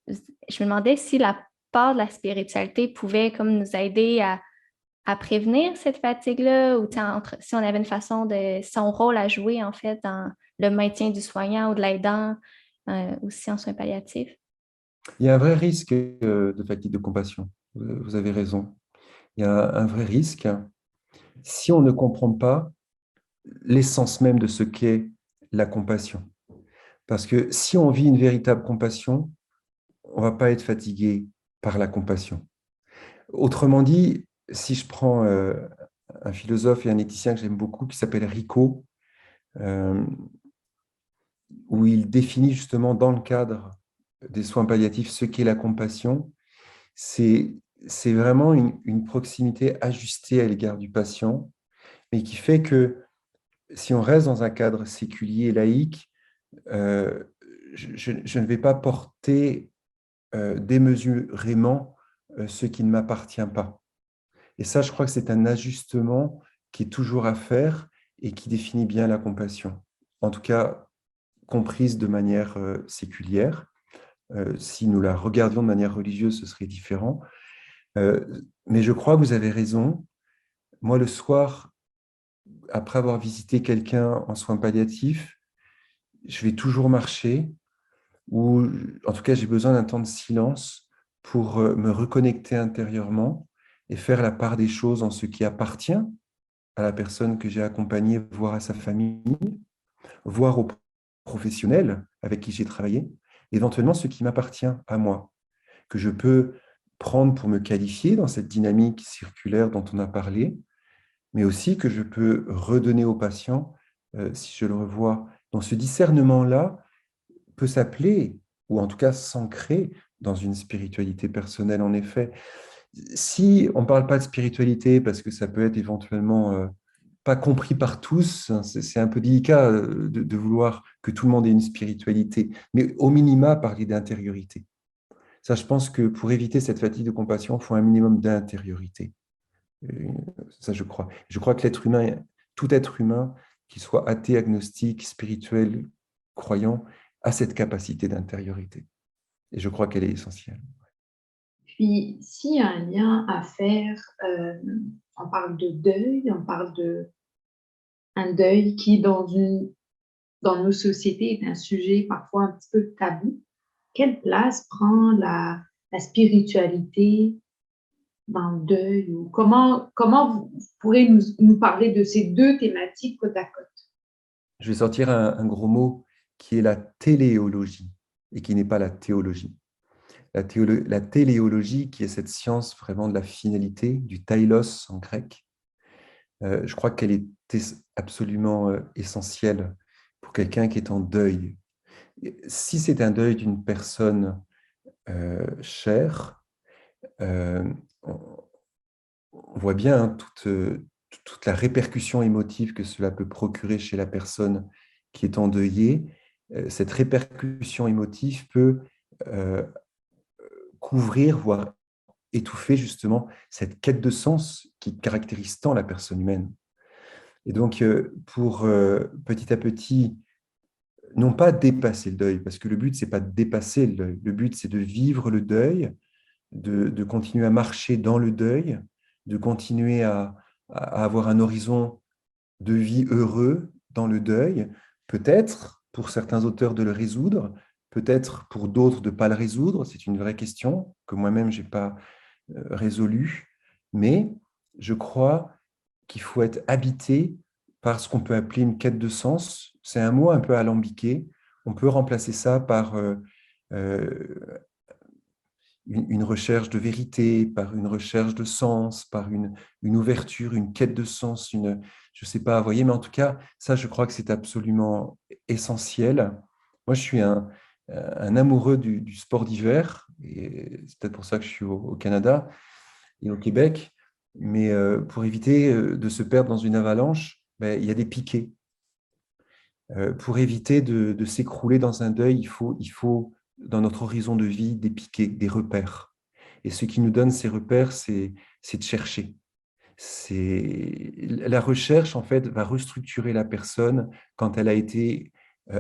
me demandais si la part de la spiritualité pouvait comme nous aider à prévenir cette fatigue-là ou si on avait une façon de son rôle à jouer en fait dans le maintien du soignant ou de l'aidant aussi en soins palliatifs. Il y a un vrai risque de fatigue de compassion. Vous avez raison. Il y a un vrai risque si on ne comprend pas l'essence même de ce qu'est la compassion. Parce que si on vit une véritable compassion, on ne va pas être fatigué par la compassion. Autrement dit, si je prends un philosophe et un éthicien que j'aime beaucoup qui s'appelle Rico, euh, où il définit justement dans le cadre des soins palliatifs ce qu'est la compassion, c'est vraiment une proximité ajustée à l'égard du patient, mais qui fait que si on reste dans un cadre séculier et laïque, euh, je ne vais pas porter démesurément ce qui ne m'appartient pas. Et ça, je crois que c'est un ajustement qui est toujours à faire et qui définit bien la compassion. En tout cas, comprise de manière séculière. Si nous la regardions de manière religieuse, ce serait différent. Mais je crois que vous avez raison. Moi, le soir, après avoir visité quelqu'un en soins palliatifs, je vais toujours marcher, ou en tout cas, j'ai besoin d'un temps de silence pour me reconnecter intérieurement et faire la part des choses en ce qui appartient à la personne que j'ai accompagnée, voire à sa famille, voire aux professionnels avec qui j'ai travaillé, éventuellement ce qui m'appartient à moi, que je peux prendre pour me qualifier dans cette dynamique circulaire dont on a parlé, mais aussi que je peux redonner au patient si je le revois. Donc ce discernement-là peut s'appeler, ou en tout cas s'ancrer dans une spiritualité personnelle, en effet. Si on ne parle pas de spiritualité, parce que ça peut être éventuellement pas compris par tous, hein, c'est un peu délicat de vouloir que tout le monde ait une spiritualité, mais au minima, parler d'intériorité. Ça, je pense que pour éviter cette fatigue de compassion, il faut un minimum d'intériorité. Ça, je crois. Je crois que l'être humain, tout être humain, qu'il soit athée, agnostique, spirituel, croyant, a cette capacité d'intériorité. Et je crois qu'elle est essentielle. Puis, s'il y a un lien à faire on parle de deuil, on parle de un deuil qui, dans nos sociétés, est un sujet parfois un petit peu tabou. Quelle place prend la spiritualité dans le deuil? Ou comment vous pourrez nous parler de ces deux thématiques côte à côte? Je vais sortir un gros mot qui est la téléologie et qui n'est pas la théologie. La téléologie, qui est cette science vraiment de la finalité, du tailos en grec, je crois qu'elle est absolument essentielle pour quelqu'un qui est en deuil. Si c'est un deuil d'une personne chère, on voit bien hein, toute la répercussion émotive que cela peut procurer chez la personne qui est endeuillée. Cette répercussion émotive peut couvrir, voire étouffer justement cette quête de sens qui caractérise tant la personne humaine. Et donc, pour petit à petit, non pas dépasser le deuil, parce que le but, c'est pas de dépasser le deuil, le but, c'est de vivre le deuil, de continuer à marcher dans le deuil, de continuer à avoir un horizon de vie heureux dans le deuil, peut-être pour certains auteurs de le résoudre, peut-être pour d'autres de ne pas le résoudre, c'est une vraie question que moi-même je n'ai pas résolue, mais je crois qu'il faut être habité par ce qu'on peut appeler une quête de sens. C'est un mot un peu alambiqué, on peut remplacer ça par une recherche de vérité, par une recherche de sens, par une ouverture, une quête de sens, je ne sais pas, vous voyez, mais en tout cas, ça, je crois que c'est absolument essentiel. Moi, je suis un amoureux du sport d'hiver, et c'est peut-être pour ça que je suis au Canada et au Québec, mais pour éviter de se perdre dans une avalanche, ben, il y a des piquets. Pour éviter de s'écrouler dans un deuil, il faut dans notre horizon de vie des piquets, des repères. Et ce qui nous donne ces repères, c'est de chercher. La recherche, en fait, va restructurer la personne quand elle a été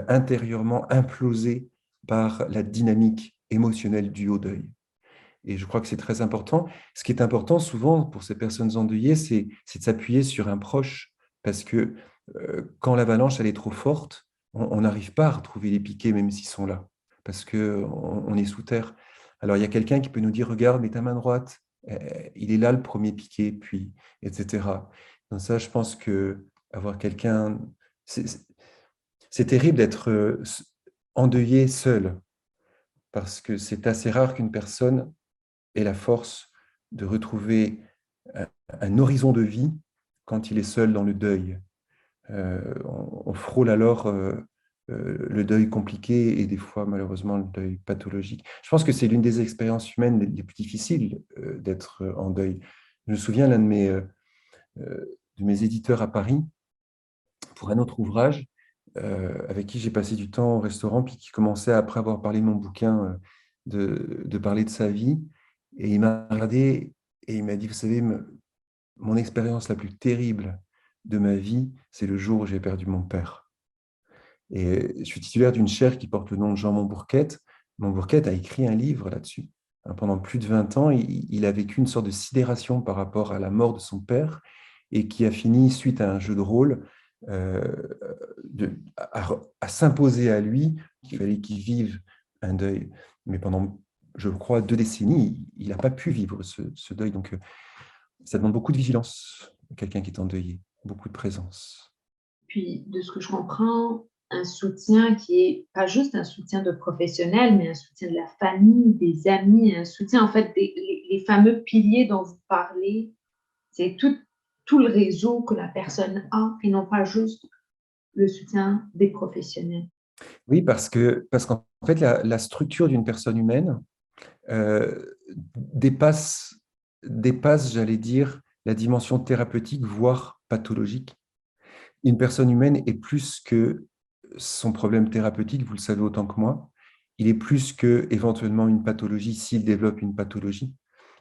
intérieurement implosée par la dynamique émotionnelle due au deuil. Et je crois que c'est très important. Ce qui est important souvent pour ces personnes endeuillées, c'est de s'appuyer sur un proche, parce que quand l'avalanche elle est trop forte, on n'arrive pas à retrouver les piquets même s'ils sont là, parce qu'on est sous terre. Alors il y a quelqu'un qui peut nous dire, regarde, mets ta main droite, il est là le premier piquet, puis etc. Donc ça, je pense que avoir quelqu'un, c'est terrible d'être endeuillé seul, parce que c'est assez rare qu'une personne ait la force de retrouver un horizon de vie quand il est seul dans le deuil. On frôle alors le deuil compliqué et des fois, malheureusement, le deuil pathologique. Je pense que c'est l'une des expériences humaines les plus difficiles d'être en deuil. Je me souviens, l'un de mes éditeurs à Paris, pour un autre ouvrage, avec qui j'ai passé du temps au restaurant, puis qui commençait, après avoir parlé de mon bouquin, de parler de sa vie. Et il m'a regardé et il m'a dit, vous savez, mon expérience la plus terrible de ma vie, c'est le jour où j'ai perdu mon père. Et je suis titulaire d'une chaire qui porte le nom de Jean Montbourquette. Montbourquette a écrit un livre là-dessus. Pendant plus de 20 ans, il a vécu une sorte de sidération par rapport à la mort de son père et qui a fini, suite à un jeu de rôle, à s'imposer à lui qu'il fallait qu'il vive un deuil. Mais pendant, je crois, 2 décennies, il n'a pas pu vivre ce deuil. Donc, ça demande beaucoup de vigilance, quelqu'un qui est endeuillé, beaucoup de présence. Puis, de ce que je comprends, un soutien qui est pas juste un soutien de professionnel, mais un soutien de la famille, des amis, un soutien, en fait, les fameux piliers dont vous parlez, c'est tout le réseau que la personne a et non pas juste le soutien des professionnels. Oui, parce qu'en fait, la structure d'une personne humaine euh, dépasse, j'allais dire, la dimension thérapeutique, voire pathologique. Une personne humaine est plus que son problème thérapeutique, vous le savez autant que moi. Il est plus que éventuellement une pathologie s'il développe une pathologie.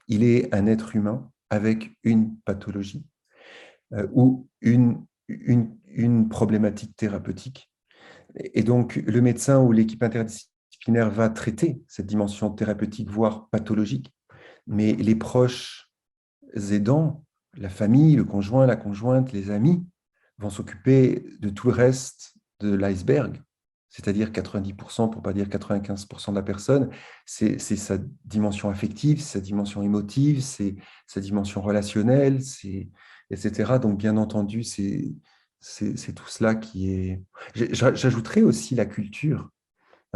Il est un être humain avec une pathologie ou une problématique thérapeutique. Et donc, le médecin ou l'équipe interdisciplinaire va traiter cette dimension thérapeutique, voire pathologique, mais les proches aidants La famille, le conjoint, la conjointe, les amis vont s'occuper de tout le reste de l'iceberg, c'est-à-dire 90%, pour ne pas dire 95% de la personne. C'est sa dimension affective, c'est sa dimension émotive, c'est sa dimension relationnelle, etc. Donc, bien entendu, c'est tout cela qui est... J'ajouterais aussi la culture.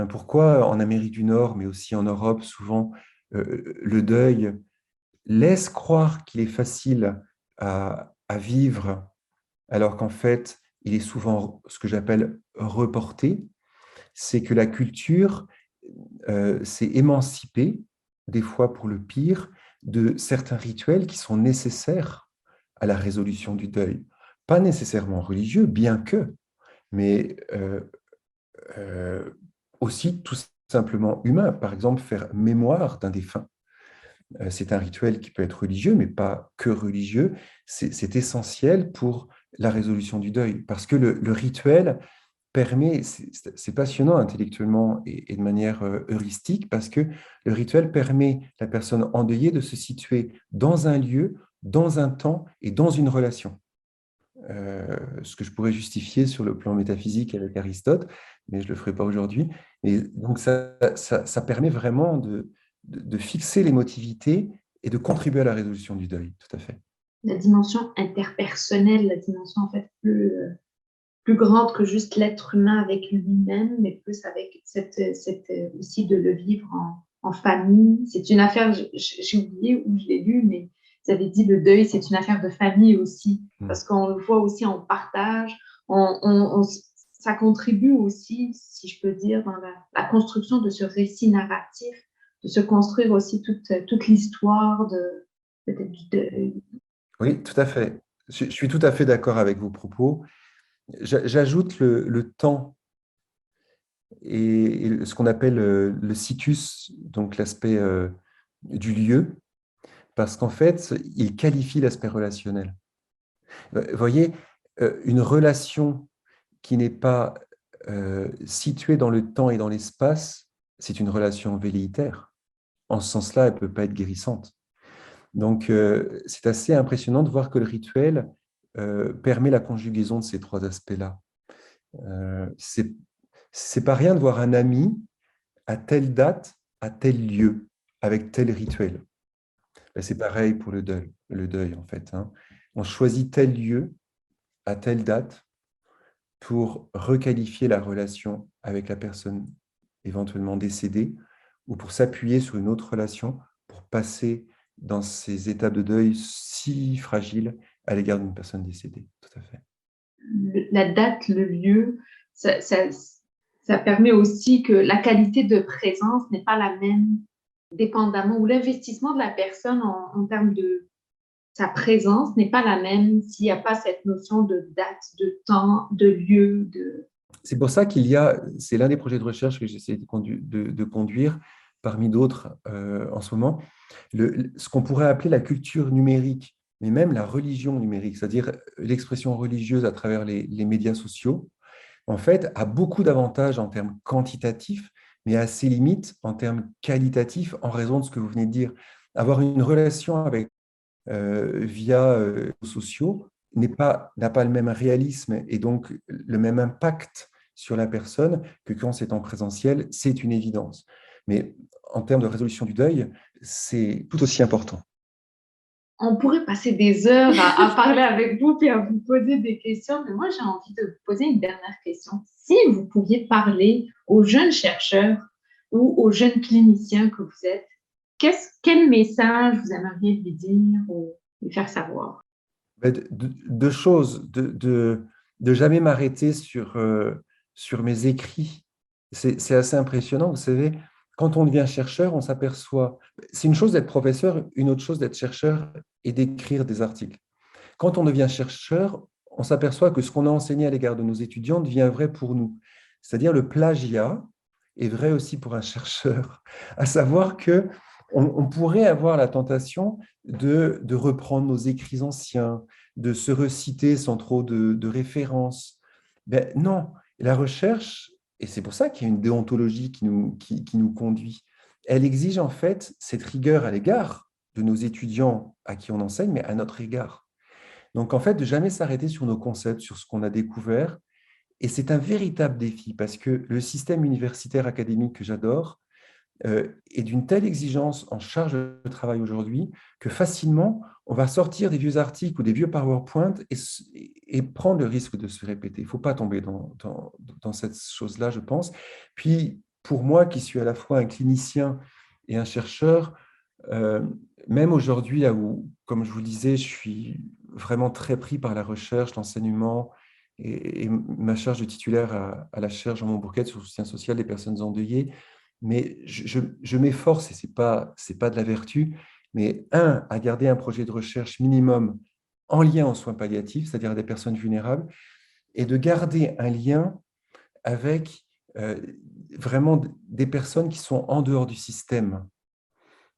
Pourquoi en Amérique du Nord, mais aussi en Europe, souvent, le deuil laisse croire qu'il est facile à vivre, alors qu'en fait, il est souvent ce que j'appelle reporté, c'est que la culture s'est émancipée, des fois pour le pire, de certains rituels qui sont nécessaires à la résolution du deuil. Pas nécessairement religieux, bien que, mais euh, aussi tout simplement humain. Par exemple, faire mémoire d'un défunt. C'est un rituel qui peut être religieux, mais pas que religieux. C'est essentiel pour la résolution du deuil, parce que le rituel permet, c'est passionnant intellectuellement et de manière heuristique, parce que le rituel permet à la personne endeuillée de se situer dans un lieu, dans un temps et dans une relation. Ce que je pourrais justifier sur le plan métaphysique avec Aristote, mais je ne le ferai pas aujourd'hui. Et donc, ça permet vraiment de fixer l'émotivité et de contribuer à la résolution du deuil, tout à fait. La dimension interpersonnelle, la dimension en fait plus grande que juste l'être humain avec lui-même, mais plus avec cette aussi de le vivre en famille. C'est une affaire, j'ai oublié où je l'ai lu, mais vous avez dit le deuil, c'est une affaire de famille aussi, parce qu'on le voit aussi, on partage, ça contribue aussi, si je peux dire, dans la construction de ce récit narratif, de se construire aussi toute l'histoire peut-être du deuil. Oui, tout à fait. Je suis tout à fait d'accord avec vos propos. J'ajoute le temps et ce qu'on appelle le situs, donc l'aspect du lieu, parce qu'en fait, il qualifie l'aspect relationnel. Vous voyez, une relation qui n'est pas située dans le temps et dans l'espace, c'est une relation velléitaire. En ce sens-là, elle ne peut pas être guérissante. Donc, c'est assez impressionnant de voir que le rituel permet la conjugaison de ces trois aspects-là. C'est pas rien de voir un ami à telle date, à tel lieu, avec tel rituel. C'est pareil pour le deuil en fait. On choisit tel lieu à telle date pour requalifier la relation avec la personne éventuellement décédée ou pour s'appuyer sur une autre relation pour passer dans ces étapes de deuil si fragiles à l'égard d'une personne décédée. Tout à fait. La date, le lieu, ça permet aussi que la qualité de présence n'est pas la même dépendamment, ou l'investissement de la personne en termes de sa présence n'est pas la même s'il n'y a pas cette notion de date, de temps, de lieu. C'est pour ça c'est l'un des projets de recherche que j'essaie de conduire parmi d'autres en ce moment, ce qu'on pourrait appeler la culture numérique, mais même la religion numérique, c'est-à-dire l'expression religieuse à travers les médias sociaux, en fait, a beaucoup d'avantages en termes quantitatifs, mais a ses limites en termes qualitatifs en raison de ce que vous venez de dire. Avoir une relation avec via les sociaux n'a pas le même réalisme et donc le même impact sur la personne que quand c'est en présentiel, c'est une évidence. Mais en termes de résolution du deuil, c'est tout aussi important. On pourrait passer des heures à parler avec vous et à vous poser des questions, mais moi j'ai envie de vous poser une dernière question. Si vous pouviez parler aux jeunes chercheurs ou aux jeunes cliniciens que vous êtes, quel message vous aimeriez lui dire ou lui faire savoir? Deux choses, de jamais m'arrêter sur mes écrits. C'est assez impressionnant, vous savez, quand on devient chercheur, on s'aperçoit, c'est une chose d'être professeur, une autre chose d'être chercheur et d'écrire des articles. Quand on devient chercheur, on s'aperçoit que ce qu'on a enseigné à l'égard de nos étudiants devient vrai pour nous. C'est-à-dire le plagiat est vrai aussi pour un chercheur, à savoir que on pourrait avoir la tentation de reprendre nos écrits anciens, de se reciter sans trop de références. Ben non, la recherche, et c'est pour ça qu'il y a une déontologie qui nous conduit, elle exige en fait cette rigueur à l'égard de nos étudiants à qui on enseigne, mais à notre égard. Donc, en fait, de jamais s'arrêter sur nos concepts, sur ce qu'on a découvert. Et c'est un véritable défi parce que le système universitaire académique que j'adore est d'une telle exigence en charge de travail aujourd'hui que facilement, on va sortir des vieux articles ou des vieux PowerPoint et prendre le risque de se répéter. Il ne faut pas tomber dans cette chose-là, je pense. Puis, pour moi, qui suis à la fois un clinicien et un chercheur, même aujourd'hui, là où, comme je vous le disais, je suis vraiment très pris par la recherche, l'enseignement et ma charge de titulaire à la chaire Jean-Montbourquet sur le soutien social des personnes endeuillées. Mais je m'efforce, et ce n'est pas de la vertu, mais à garder un projet de recherche minimum en lien aux soins palliatifs, c'est-à-dire à des personnes vulnérables, et de garder un lien avec vraiment des personnes qui sont en dehors du système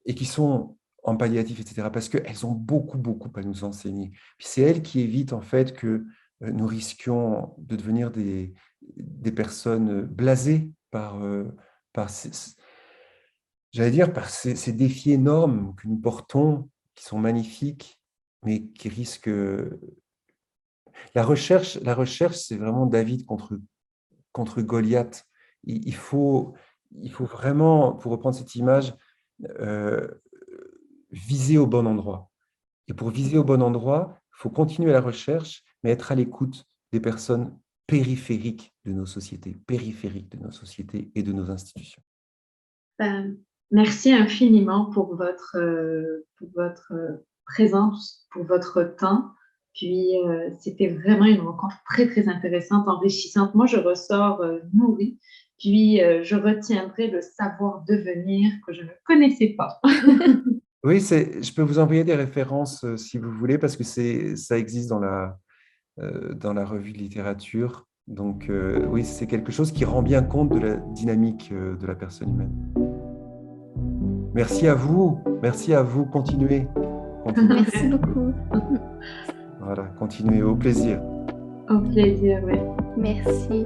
et qui sont en palliatif, etc., parce qu'elles ont beaucoup, beaucoup à nous enseigner. Puis c'est elles qui évitent en fait que nous risquions de devenir des personnes blasées par j'allais dire, par ces défis énormes que nous portons, qui sont magnifiques, mais qui risquent... La recherche, c'est vraiment David contre Goliath. Il faut vraiment, pour reprendre cette image, euh, viser au bon endroit. Et pour viser au bon endroit, il faut continuer la recherche, mais être à l'écoute des personnes périphériques de nos sociétés et de nos institutions. Merci infiniment pour votre présence, pour votre temps. Puis, c'était vraiment une rencontre très, très intéressante, enrichissante. Moi, je ressors nourrie. Puis, je retiendrai le savoir-devenir que je ne connaissais pas. Oui, je peux vous envoyer des références si vous voulez, parce que ça existe dans la revue de littérature. Donc, oui, c'est quelque chose qui rend bien compte de la dynamique de la personne humaine. Merci à vous. Continuez. Merci beaucoup. Voilà, continuez. Au plaisir. Au plaisir, oui. Merci.